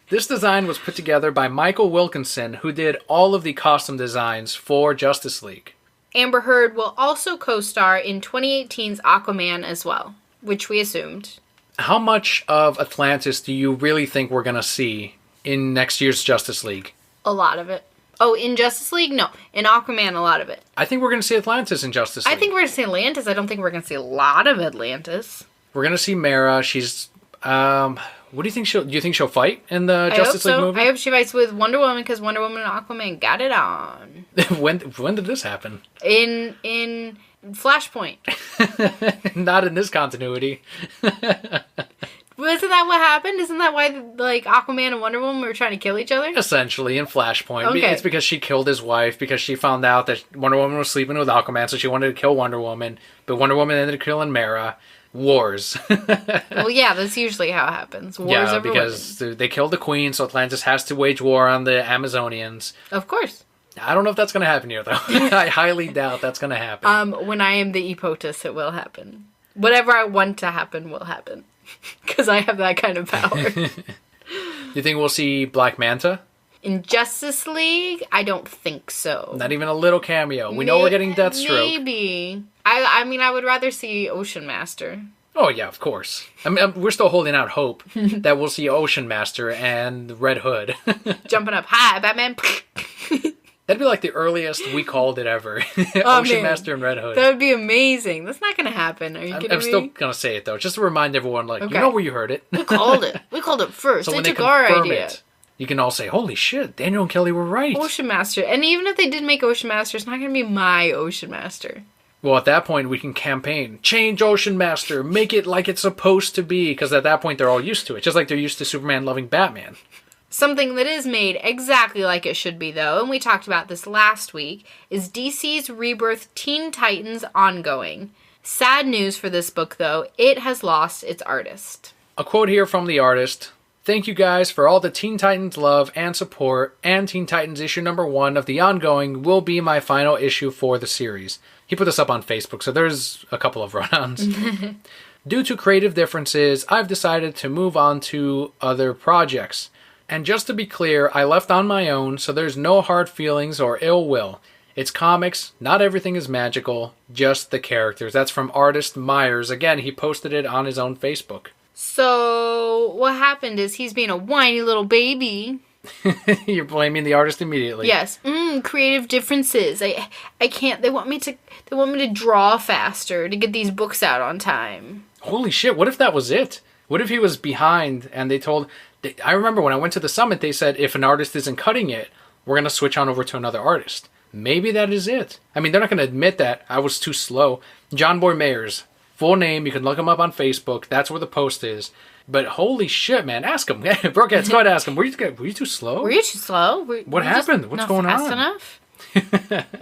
S2: This design was put together by Michael Wilkinson, who did all of the costume designs for Justice League.
S1: Amber Heard will also co-star in 2018's Aquaman as well, which we assumed.
S2: How much of Atlantis do you really think we're going to see in next year's Justice League?
S1: A lot of it. Oh, in Justice League? No. In Aquaman, a lot of it.
S2: I think we're going to see Atlantis in Justice League.
S1: I think we're going to see Atlantis. I don't think we're going to see a lot of Atlantis.
S2: We're going to see Mera. She's... what do you think do you think she'll fight in the Justice League movie?
S1: I hope she fights with Wonder Woman because Wonder Woman and Aquaman got it on.
S2: When did this happen?
S1: In Flashpoint.
S2: Not in this continuity.
S1: Well, isn't that what happened? Isn't that why Aquaman and Wonder Woman were trying to kill each other?
S2: Essentially, in Flashpoint.
S1: Okay.
S2: It's because she killed his wife, because she found out that Wonder Woman was sleeping with Aquaman, so she wanted to kill Wonder Woman. But Wonder Woman ended up killing Mera. Wars.
S1: Well, yeah, that's usually how it happens. Wars over
S2: because they killed the queen, so Atlantis has to wage war on the Amazonians.
S1: Of course.
S2: I don't know if that's going to happen here, though. I highly doubt that's going to happen.
S1: When I am the EPOTUS, it will happen. Whatever I want to happen will happen. Because I have that kind of power.
S2: You think we'll see Black Manta?
S1: In Justice League, I don't think so.
S2: Not even a little cameo. We know we're getting Deathstroke.
S1: Maybe. I mean, I would rather see Ocean Master.
S2: Oh, yeah, of course. I mean, we're still holding out hope that we'll see Ocean Master and Red Hood.
S1: Jumping up. Hi, Batman.
S2: That'd be like the earliest we called it ever.
S1: Oh,
S2: Ocean
S1: man.
S2: Master and Red Hood.
S1: That would be amazing. That's not going to happen. Are you kidding me?
S2: I'm still going to say it, though, just to remind everyone,
S1: Okay.
S2: you know where you heard it.
S1: We called it. We called it first.
S2: So
S1: They
S2: when they
S1: took our
S2: confirm
S1: idea.
S2: it, you can all say, holy shit, Daniel and Kelly were right.
S1: Ocean Master. And even if they did make Ocean Master, it's not going to be my Ocean Master.
S2: Well, at that point, we can campaign. Change Ocean Master. Make it like it's supposed to be. Because at that point, they're all used to it. Just like they're used to Superman loving Batman.
S1: Something that is made exactly like it should be, though, and we talked about this last week, is DC's Rebirth Teen Titans Ongoing. Sad news for this book, though. It has lost its artist.
S2: A quote here from the artist. Thank you guys for all the Teen Titans love and support, and Teen Titans issue number 1 of the Ongoing will be my final issue for the series. He put this up on Facebook, so there's a couple of run-ons. Due to creative differences, I've decided to move on to other projects. And just to be clear, I left on my own, so there's no hard feelings or ill will. It's comics, not everything is magical, just the characters. That's from artist Myers. Again, he posted it on his own Facebook.
S1: So, what happened is he's being a whiny little baby.
S2: You're blaming the artist immediately.
S1: Yes. Creative differences. I can't. They want me to draw faster to get these books out on time.
S2: Holy shit, what if that was it? What if he was behind and they told... I remember when I went to the summit, they said if an artist isn't cutting it, we're going to switch on over to another artist. Maybe that is it. I mean, they're not going to admit that I was too slow. John Boy Mayers, full name, you can look him up on Facebook. That's where the post is. But holy shit, man, ask him. Brokeheads, go ahead and ask him. Were you too slow?
S1: Were you too slow?
S2: What happened? What's going
S1: fast
S2: on?
S1: Enough?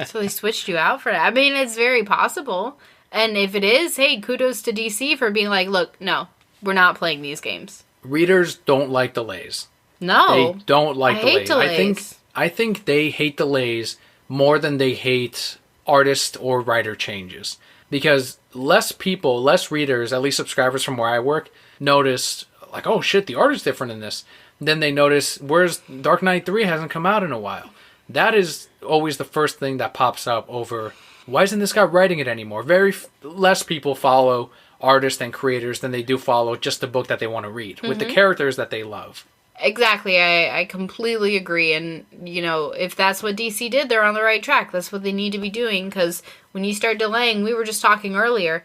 S1: So they switched you out for that. I mean, it's very possible. And if it is, hey, kudos to DC for being like, look, no, we're not playing these games.
S2: Readers don't like delays.
S1: No.
S2: They don't like
S1: hate
S2: delays. I think they hate delays more than they hate artist or writer changes. Because less people, less readers, at least subscribers from where I work, notice, like, oh shit, the art is different in this. Then they notice, where's Dark Knight 3 hasn't come out in a while. That is always the first thing that pops up over, why isn't this guy writing it anymore? Less people follow artists and creators than they do follow just the book that they want to read, with the characters that they love.
S1: Exactly. I completely agree. And, you know, if that's what DC did, they're on the right track. That's what they need to be doing. Because when you start delaying, we were just talking earlier,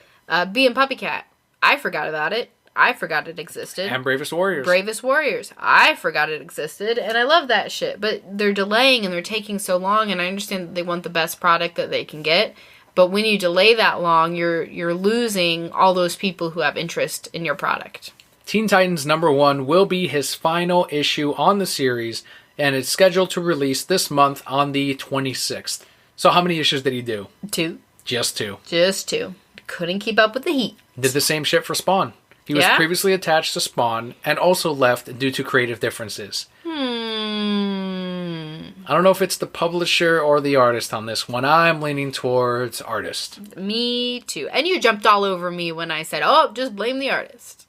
S1: Bee and Puppy Cat. I forgot about it. I forgot it existed.
S2: And Bravest Warriors.
S1: Bravest Warriors. I forgot it existed. And I love that shit. But they're delaying and they're taking so long. And I understand that they want the best product that they can get. But when you delay that long, you're losing all those people who have interest in your product.
S2: Teen Titans #1 will be his final issue on the series, and it's scheduled to release this month on the 26th. So how many issues did he do?
S1: 2.
S2: Just 2.
S1: Just 2. Couldn't keep up with the heat.
S2: Did the same shit for Spawn. He was previously attached to Spawn and also left due to creative differences. I don't know if it's the publisher or the artist on this one. I'm leaning towards artist.
S1: Me too. And you jumped all over me when I said, oh, just blame the artist.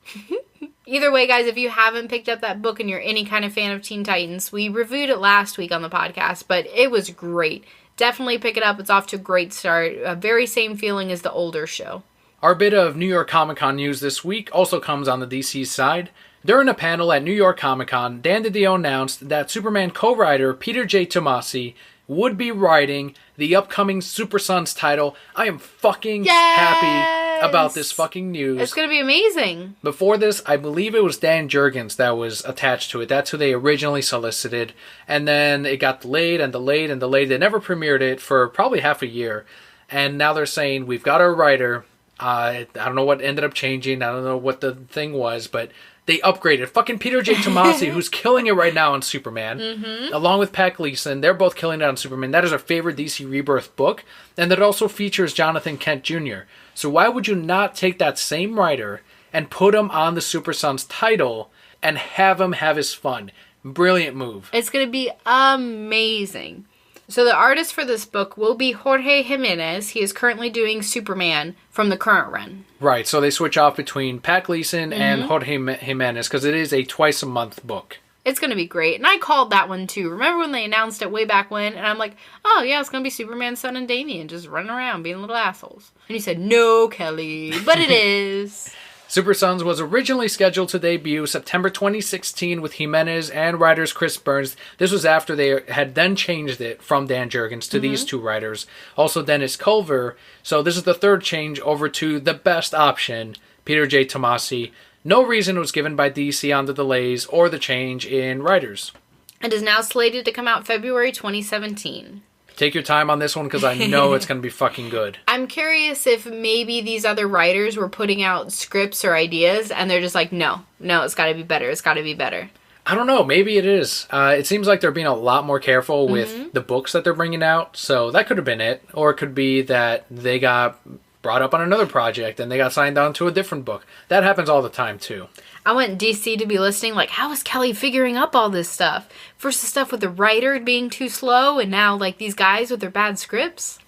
S1: Either way, guys, if you haven't picked up that book and you're any kind of fan of Teen Titans, we reviewed it last week on the podcast, but it was great. Definitely pick it up. It's off to a great start. Very same feeling as the older show.
S2: Our bit of New York Comic Con news this week also comes on the DC side. During a panel at New York Comic Con, Dan DiDio announced that Superman co-writer Peter J. Tomasi would be writing the upcoming Super Sons title. I am fucking happy about this fucking news.
S1: It's going to be amazing.
S2: Before this, I believe it was Dan Jurgens that was attached to it. That's who they originally solicited. And then it got delayed and delayed and delayed. They never premiered it for probably half a year. And now they're saying, we've got our writer. I don't know what ended up changing. I don't know what the thing was, but they upgraded. Fucking Peter J. Tomasi, who's killing it right now on Superman, along with Pat Gleason. They're both killing it on Superman. That is our favorite DC Rebirth book. And that also features Jonathan Kent Jr. So why would you not take that same writer and put him on the Super Sons title and have him have his fun? Brilliant move.
S1: It's going to be amazing. So the artist for this book will be Jorge Jimenez. He is currently doing Superman from the current run.
S2: Right, so they switch off between Pat Gleason and Jorge Jimenez because it is a twice-a-month book.
S1: It's going to be great. And I called that one too. Remember when they announced it way back when? And I'm like, oh yeah, it's going to be Superman's son and Damian just running around being little assholes. And you said, no, Kelly. But it is.
S2: Super Sons was originally scheduled to debut September 2016 with Jimenez and writers Chris Burns. This was after they had then changed it from Dan Jurgens to these two writers. Also Dennis Culver. So this is the third change over to the best option, Peter J. Tomasi. No reason was given by DC on the delays or the change in writers.
S1: It is now slated to come out February 2017.
S2: Take your time on this one because I know it's going to be fucking good.
S1: I'm curious if maybe these other writers were putting out scripts or ideas and they're just like, no, it's got to be better. It's got to be better.
S2: I don't know. Maybe it is. It seems like they're being a lot more careful with the books that they're bringing out. So that could have been it. Or it could be that they got brought up on another project and they got signed on to a different book. That happens all the time too.
S1: I want DC to be listening like, how is Kelly figuring up all this stuff? First the stuff with the writer being too slow, and now like these guys with their bad scripts.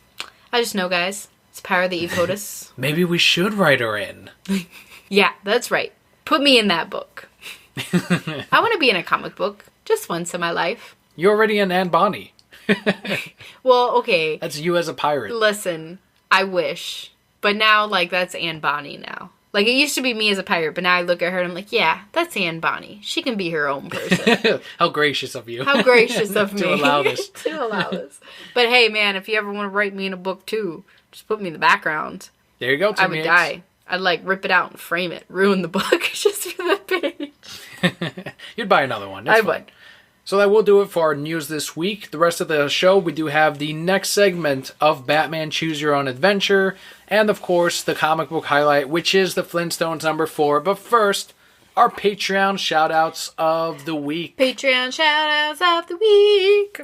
S1: I just know, guys. It's power of the EPOTUS.
S2: Maybe we should write her in.
S1: Yeah, that's right. Put me in that book. I want to be in a comic book just once in my life.
S2: You're already in Anne Bonny.
S1: Well, okay.
S2: That's you as a pirate.
S1: Listen, I wish. But now, like, that's Anne Bonny now. Like, it used to be me as a pirate, but now I look at her and I'm like, yeah, that's Anne Bonny. She can be her own person.
S2: How gracious of you.
S1: How gracious of me.
S2: To allow this.
S1: To allow this. But hey, man, if you ever want to write me in a book too, just put me in the background.
S2: There you go, 2
S1: I would
S2: minutes.
S1: die. I'd, like, rip it out and frame it. Ruin the book just for the page.
S2: You'd buy another one. That's
S1: I would.
S2: So that will do it for our news this week. The rest of the show, we do have the next segment of Batman Choose Your Own Adventure. And, of course, the comic book highlight, which is the Flintstones #4. But first, our Patreon shoutouts of the week.
S1: Patreon shoutouts of the week.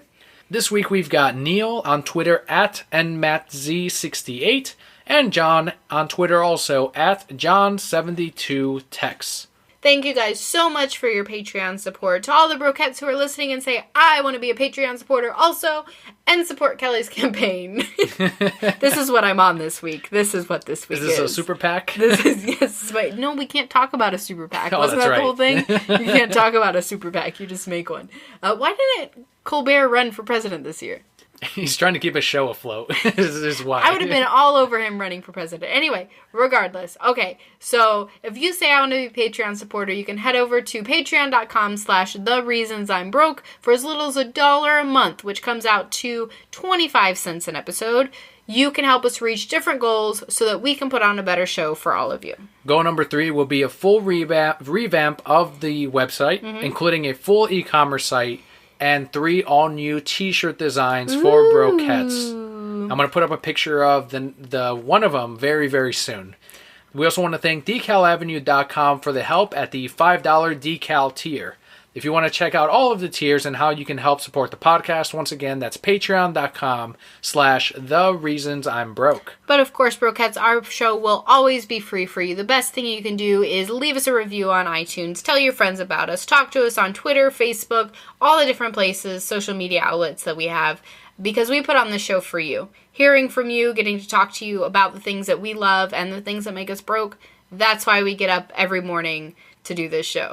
S2: This week we've got Neil on Twitter at NMattZ68. And John on Twitter also at John72Tex.
S1: Thank you guys so much for your Patreon support. To all the brokettes who are listening and say, I want to be a Patreon supporter also, and support Kelly's campaign. This is what I'm on this week. This is what this week is.
S2: Is this a super PAC?
S1: This is, yes. But no, we can't talk about a super PAC.
S2: Oh,
S1: Wasn't
S2: that's
S1: that the
S2: right.
S1: whole thing? You can't talk about a super PAC. You just make one. Why didn't Colbert run for president this year?
S2: He's trying to keep a show afloat. This is why.
S1: I would have been all over him running for president. Anyway, regardless. Okay, so if you say I want to be a Patreon supporter, you can head over to patreon.com/thereasonsimebroke for as little as $1 a month, which comes out to 25 cents an episode. You can help us reach different goals so that we can put on a better show for all of you.
S2: Goal number 3 will be a full revamp of the website, including a full e-commerce site, and 3 all-new t-shirt designs for Brokettes. I'm going to put up a picture of the one of them very, very soon. We also want to thank DecalAvenue.com for the help at the $5 decal tier. If you want to check out all of the tiers and how you can help support the podcast, once again, that's patreon.com/thereasonsimebroke.
S1: But of course, Brokettes, our show will always be free for you. The best thing you can do is leave us a review on iTunes, tell your friends about us, talk to us on Twitter, Facebook, all the different places, social media outlets that we have, because we put on the show for you. Hearing from you, getting to talk to you about the things that we love and the things that make us broke, that's why we get up every morning to do this show,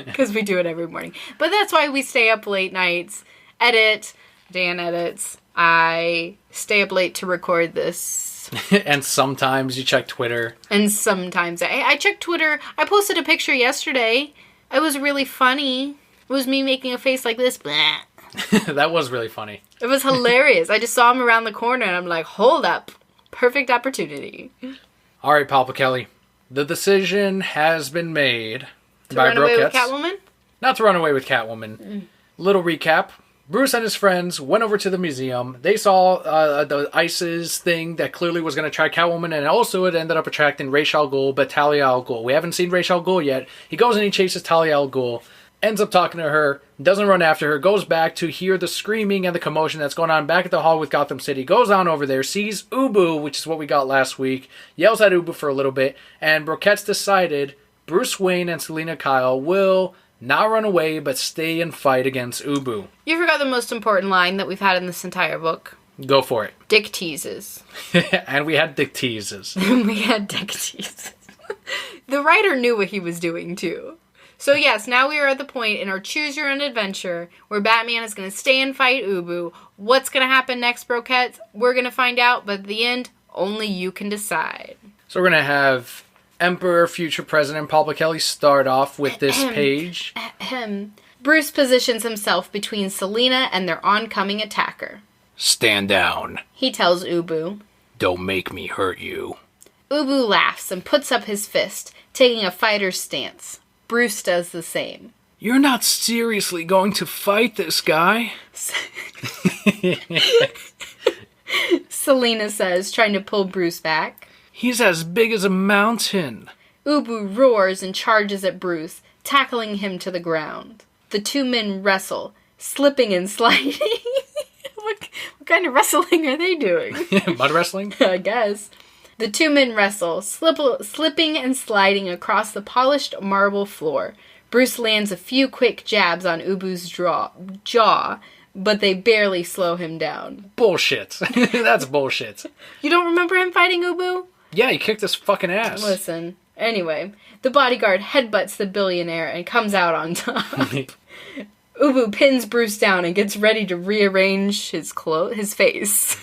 S1: because we do it every morning. But that's why we stay up late nights, edit, Dan edits, I stay up late to record this.
S2: And sometimes you check Twitter.
S1: And sometimes I check Twitter. I posted a picture yesterday. It was really funny. It was me making a face like this.
S2: That was really funny.
S1: It was hilarious. I just saw him around the corner and I'm like, hold up. Perfect opportunity.
S2: All right, Papa Kelly. The decision has been made
S1: by Brokettes. To run away with Catwoman?
S2: Not to run away with Catwoman. Little recap. Bruce and his friends went over to the museum. They saw the ISIS thing that clearly was going to attract Catwoman, and also it ended up attracting Ra's al Ghul, but Talia al Ghul. We haven't seen Ra's al Ghul yet. He goes and he chases Talia al Ghul, ends up talking to her, doesn't run after her, goes back to hear the screaming and the commotion that's going on back at the hall with Gotham City, goes on over there, sees Ubu, which is what we got last week, yells at Ubu for a little bit, and Brokettes decided Bruce Wayne and Selina Kyle will not run away, but stay and fight against Ubu. You
S1: forgot the most important line that we've had in this entire book.
S2: Go for it.
S1: Dick teases.
S2: And we had dick teases.
S1: We had dick teases. The writer knew what he was doing, too. So yes, now we are at the point in our Choose Your Own Adventure where Batman is going to stay and fight Ubu. What's going to happen next, Brokettes? We're going to find out, but at the end, only you can decide.
S2: So we're going to have Emperor, future President Papa Kelly start off with this page.
S1: Bruce positions himself between Selina and their oncoming attacker.
S2: Stand down,
S1: he tells Ubu.
S2: Don't make me hurt you.
S1: Ubu laughs and puts up his fist, taking a fighter's stance. Bruce does the same.
S2: You're not seriously going to fight this guy?
S1: Selina says, trying to pull Bruce back.
S2: He's as big as a mountain.
S1: Ubu roars and charges at Bruce, tackling him to the ground. The two men wrestle, slipping and sliding. What kind of wrestling are they doing?
S2: Mud wrestling?
S1: I guess. The two men wrestle, slipping and sliding across the polished marble floor. Bruce lands a few quick jabs on Ubu's jaw, but they barely slow him down.
S2: Bullshit. That's bullshit.
S1: You don't remember him fighting Ubu?
S2: Yeah, he kicked his fucking ass.
S1: Listen. Anyway, the bodyguard headbutts the billionaire and comes out on top. Ubu pins Bruce down and gets ready to rearrange his face.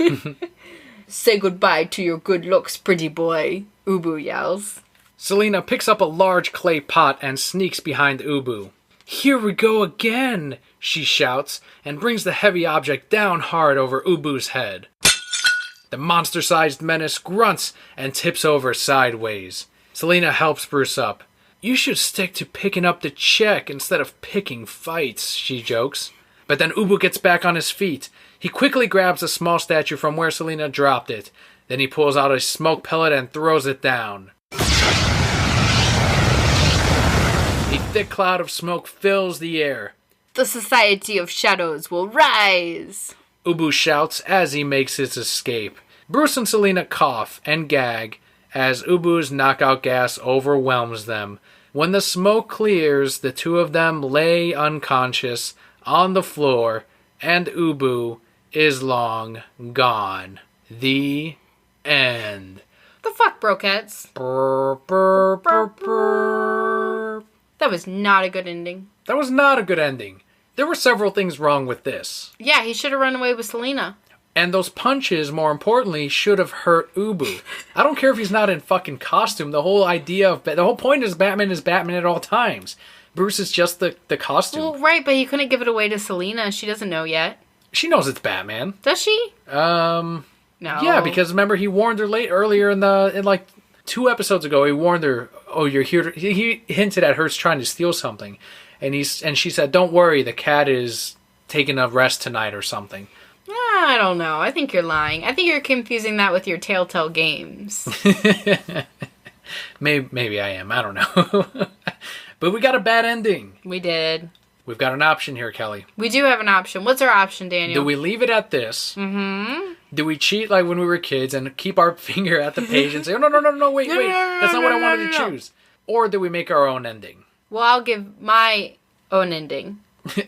S1: Say goodbye to your good looks, pretty boy, Ubu yells.
S2: Selina picks up a large clay pot and sneaks behind Ubu. Here we go again, she shouts, and brings the heavy object down hard over Ubu's head. The monster-sized menace grunts and tips over sideways. Selina helps Bruce up. You should stick to picking up the check instead of picking fights, she jokes. But then Ubu gets back on his feet. He quickly grabs a small statue from where Selina dropped it. Then he pulls out a smoke pellet and throws it down. A thick cloud of smoke fills the air.
S1: The Society of Shadows will rise!
S2: Ubu shouts as he makes his escape. Bruce and Selina cough and gag as Ubu's knockout gas overwhelms them. When the smoke clears, the two of them lay unconscious on the floor, and Ubu is long gone. The end.
S1: The fuck, Brokettes? That was not a good ending.
S2: That was not a good ending. There were several things wrong with this.
S1: Yeah, he should have run away with Selena.
S2: And those punches, more importantly, should have hurt Ubu. I don't care if he's not in fucking costume. The whole point is Batman at all times. Bruce is just the costume.
S1: Well, right, but he couldn't give it away to Selena. She doesn't know yet.
S2: She knows it's Batman.
S1: Does she?
S2: No.
S1: Yeah,
S2: because remember he warned her earlier in like 2 episodes ago. He warned her, "Oh, you're here." He hinted at her trying to steal something, and she said, "Don't worry, the cat is taking a rest tonight or something."
S1: I don't know. I think you're lying. I think you're confusing that with your Telltale Games.
S2: Maybe I am. I don't know. But we got a bad ending.
S1: We did.
S2: We've got an option here, Kelly.
S1: We do have an option. What's our option, Daniel?
S2: Do we leave it at this? Mm-hmm. Do we cheat like when we were kids and keep our finger at the page and say, "Oh, no, wait. That's not what I wanted to choose." Or do we make our own ending?
S1: Well, I'll give my own ending.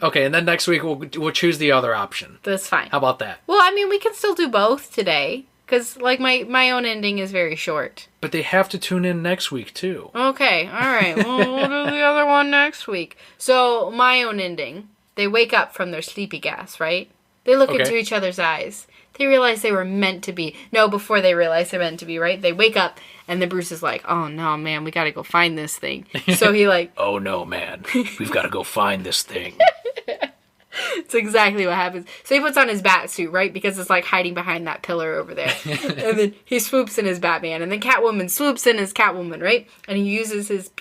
S2: Okay, and then next week we'll choose the other option.
S1: That's fine.
S2: How about that?
S1: Well, I mean, we can still do both today. Because, like, my own ending is very short.
S2: But they have to tune in next week, too.
S1: Okay, alright. Well, we'll do the other one next week. So, my own ending. They wake up from their sleepy gas, right? They look into each other's eyes. They realize they were meant to be. No, before they realize they're meant to be, right? They wake up, and then Bruce is like, "Oh, no, man, we gotta go find this thing." So he like...
S2: "Oh, no, man. We've gotta go find this thing."
S1: It's exactly what happens. So he puts on his bat suit, right? Because it's like hiding behind that pillar over there. And then he swoops in as Batman. And then Catwoman swoops in as Catwoman, right? And he uses his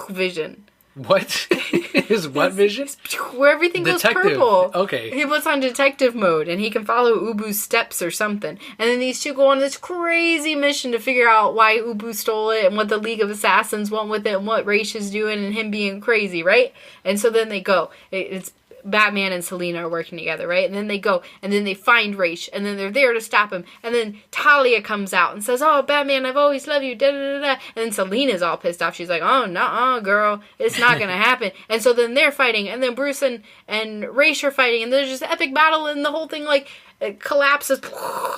S1: vision.
S2: What? His what vision?
S1: Where everything
S2: Detective.
S1: goes purple.
S2: Okay.
S1: He puts on detective mode and he can follow Ubu's steps or something. And then these two go on this crazy mission to figure out why Ubu stole it and what the League of Assassins want with it and what Raish is doing and him being crazy, right? And so then they go. It's Batman and Selena are working together, right? And then they go, and then they find Raish, and then they're there to stop him. And then Talia comes out and says, "Oh, Batman, I've always loved you, da-da-da-da." And then Selena's all pissed off. She's like, "Oh, nuh-uh, girl, it's not gonna happen." And so then they're fighting, and then Bruce and Raish are fighting, and there's just epic battle, and the whole thing, like, it collapses,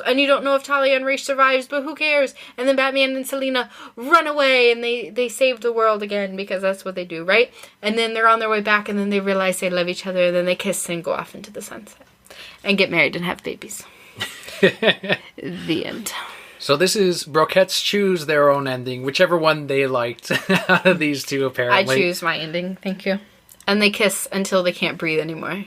S1: and you don't know if Talia and Raish survives, but who cares? And then Batman and Selena run away, and they save the world again, because that's what they do, right? And then they're on their way back, and then they realize they love each other, and then they kiss and go off into the sunset. And get married and have babies. The end.
S2: So this is Broquettes choose their own ending, whichever one they liked out of these two, apparently.
S1: I choose my ending, thank you. And they kiss until they can't breathe anymore.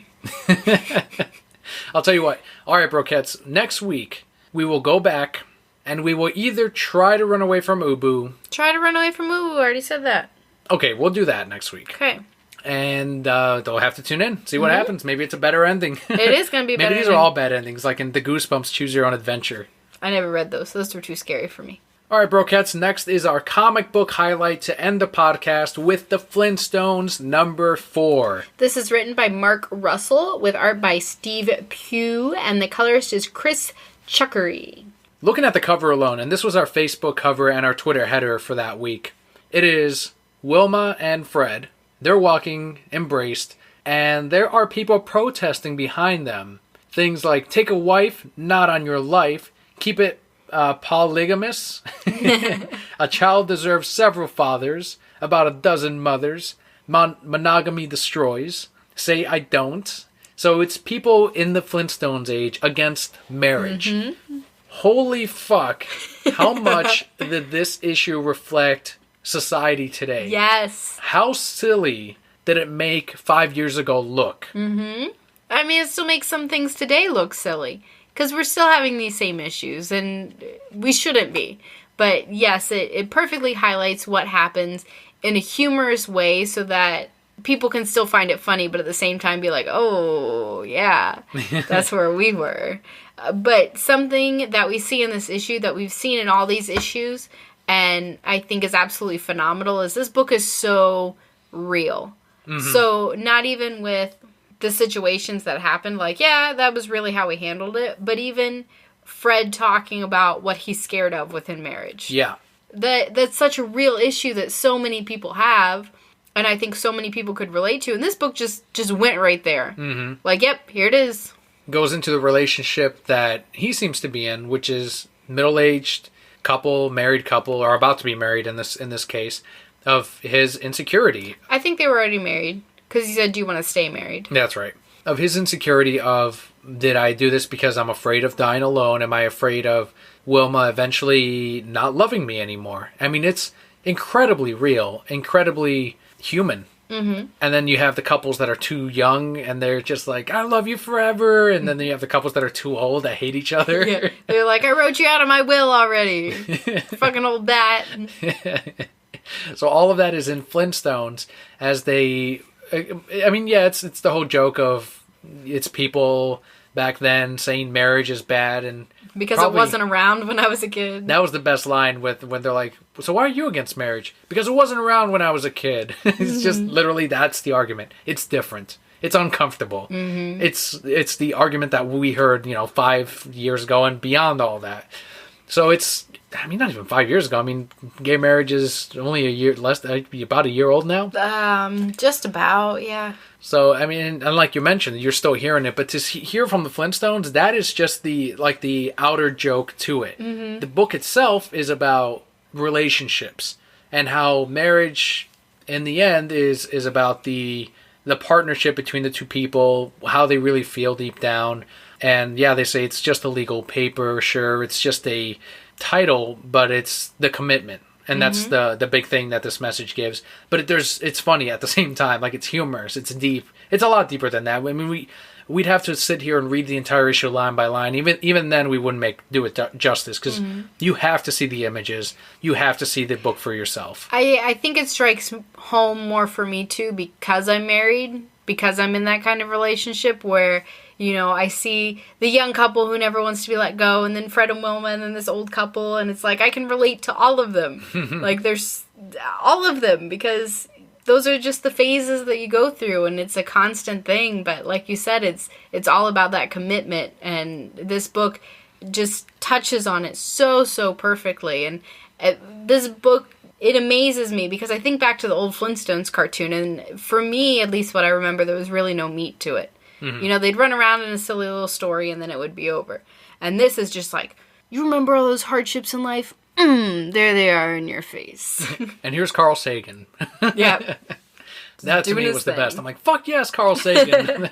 S2: I'll tell you what. All right, Broquettes, next week we will go back and we will either try to run away from Ubu.
S1: Try to run away from Ubu, I already said that.
S2: Okay, we'll do that next week.
S1: Okay.
S2: And they'll have to tune in, see what happens. Maybe it's a better ending.
S1: It is going to be a better
S2: Maybe these are all bad endings, like in the Goosebumps Choose Your Own Adventure.
S1: I never read those. Those were too scary for me.
S2: All right, Broquettes, next is our comic book highlight to end the podcast with the Flintstones #4.
S1: This is written by Mark Russell with art by Steve Pugh, and the colorist is Chris Chuckery.
S2: Looking at the cover alone, and this was our Facebook cover and our Twitter header for that week, it is Wilma and Fred. They're walking, embraced, and there are people protesting behind them. Things like, "Take a wife, not on your life. Keep it polygamous. A child deserves several fathers. About a dozen mothers. Monogamy destroys. Say I don't." So it's people in the Flintstones age against marriage. Mm-hmm. Holy fuck. How much did this issue reflect society today?
S1: Yes.
S2: How silly did it make 5 years ago look?
S1: Mm-hmm. I mean, it still makes some things today look silly. Because we're still having these same issues, and we shouldn't be. But yes, it perfectly highlights what happens in a humorous way so that people can still find it funny, but at the same time be like, "Oh, yeah, that's where we were." But something that we see in this issue, that we've seen in all these issues, and I think is absolutely phenomenal, is this book is so real. Mm-hmm. So not even with the situations that happened, like, yeah, that was really how we handled it, but even Fred talking about what he's scared of within marriage.
S2: Yeah.
S1: That's such a real issue that so many people have, and I think so many people could relate to, and this book just went right there. Mm-hmm. Like, yep, here it is.
S2: Goes into the relationship that he seems to be in, which is middle-aged couple, married couple, or about to be married in this case, of his insecurity.
S1: I think they were already married. Because he said, "Do you want to stay married?"
S2: That's right. his insecurity of, did I do this because I'm afraid of dying alone? Am I afraid of Wilma eventually not loving me anymore? I mean, it's incredibly real, incredibly human. Mm-hmm. And then you have the couples that are too young and they're just like, I love you forever. And then you have the couples that are too old that hate each other.
S1: Yeah. They're like, I wrote you out of my will already. Fucking old bat.
S2: So all of that is in Flintstones as they... I mean, yeah, it's the whole joke of it's people back then saying marriage is bad and...
S1: Because it wasn't around when I was a kid.
S2: That was the best line when they're like, so why are you against marriage? Because it wasn't around when I was a kid. It's just literally that's the argument. It's different. It's uncomfortable. Mm-hmm. It's the argument that we heard, 5 years ago and beyond all that. So it's, I mean, not even 5 years ago. I mean, gay marriage is only a year less, about a year old now.
S1: Just about, yeah.
S2: So, I mean, and like you mentioned, you're still hearing it, but to hear from the Flintstones, that is just the outer joke to it. Mm-hmm. The book itself is about relationships and how marriage, in the end, is about the partnership between the two people, how they really feel deep down. And yeah, they say it's just a legal paper, sure, it's just a title, but it's the commitment. And that's the big thing that this message gives. But it's funny at the same time. Like, it's humorous. It's deep. It's a lot deeper than that. I mean, we'd have to sit here and read the entire issue line by line. Even then, we wouldn't do it justice. Because you have to see the images. You have to see the book for yourself.
S1: I think it strikes home more for me, too, because I'm married. Because I'm in that kind of relationship where... I see the young couple who never wants to be let go, and then Fred and Wilma, and then this old couple, and it's like, I can relate to all of them. Like, there's all of them, because those are just the phases that you go through, and it's a constant thing, but like you said, it's all about that commitment, and this book just touches on it so, so perfectly, and this book... It amazes me, because I think back to the old Flintstones cartoon, and for me, at least what I remember, there was really no meat to it. Mm-hmm. They'd run around in a silly little story and then it would be over. And this is just like, you remember all those hardships in life? There they are in your face.
S2: And here's Carl Sagan.
S1: Yeah.
S2: That to me was the best. I'm like, fuck yes, Carl Sagan.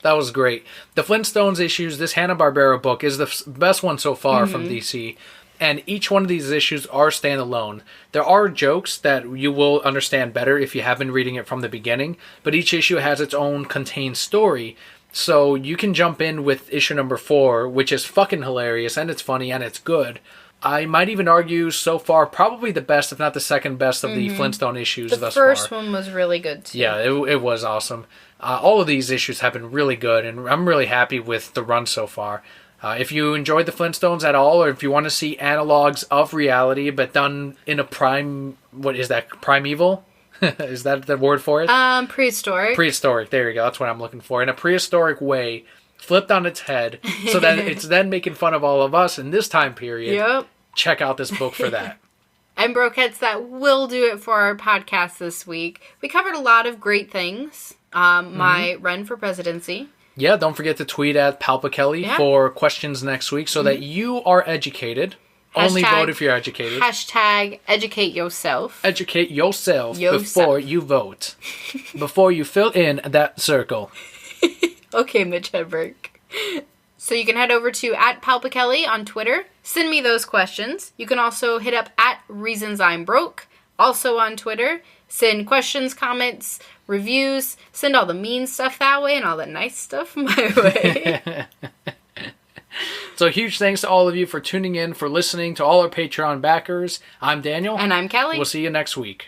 S2: That was great. The Flintstones issues, this Hanna-Barbera book is the best one so far from DC. And each one of these issues are standalone. There are jokes that you will understand better if you have been reading it from the beginning, but each issue has its own contained story. So you can jump in with issue number 4, which is fucking hilarious, and it's funny, and it's good. I might even argue so far probably the best, if not the second best, of the Flintstone issues thus far. The
S1: first one was really good, too.
S2: Yeah, it was awesome. All of these issues have been really good, and I'm really happy with the run so far. If you enjoyed the Flintstones at all, or if you want to see analogs of reality, but done in a what is that, primeval? Is that the word for it?
S1: Prehistoric.
S2: Prehistoric, there you go, that's what I'm looking for. In a prehistoric way, flipped on its head, so that it's then making fun of all of us in this time period.
S1: Yep.
S2: Check out this book for that.
S1: And Brokettes, that will do it for our podcast this week. We covered a lot of great things. My run for presidency.
S2: Yeah, don't forget to tweet at Kelli for questions next week so that you are educated. Only vote if you're educated.
S1: Hashtag educate yourself.
S2: Educate yourself before you vote. Before you fill in that circle.
S1: Okay, Mitch Hedberg. So you can head over to at Kelli on Twitter. Send me those questions. You can also hit up at Reasons I'm Broke, also on Twitter. Send questions, comments, reviews. Send all the mean stuff that way and all the nice stuff my way.
S2: So huge thanks to all of you for tuning in, for listening, to all our Patreon backers. I'm Daniel.
S1: And I'm Kelli.
S2: We'll see you next week.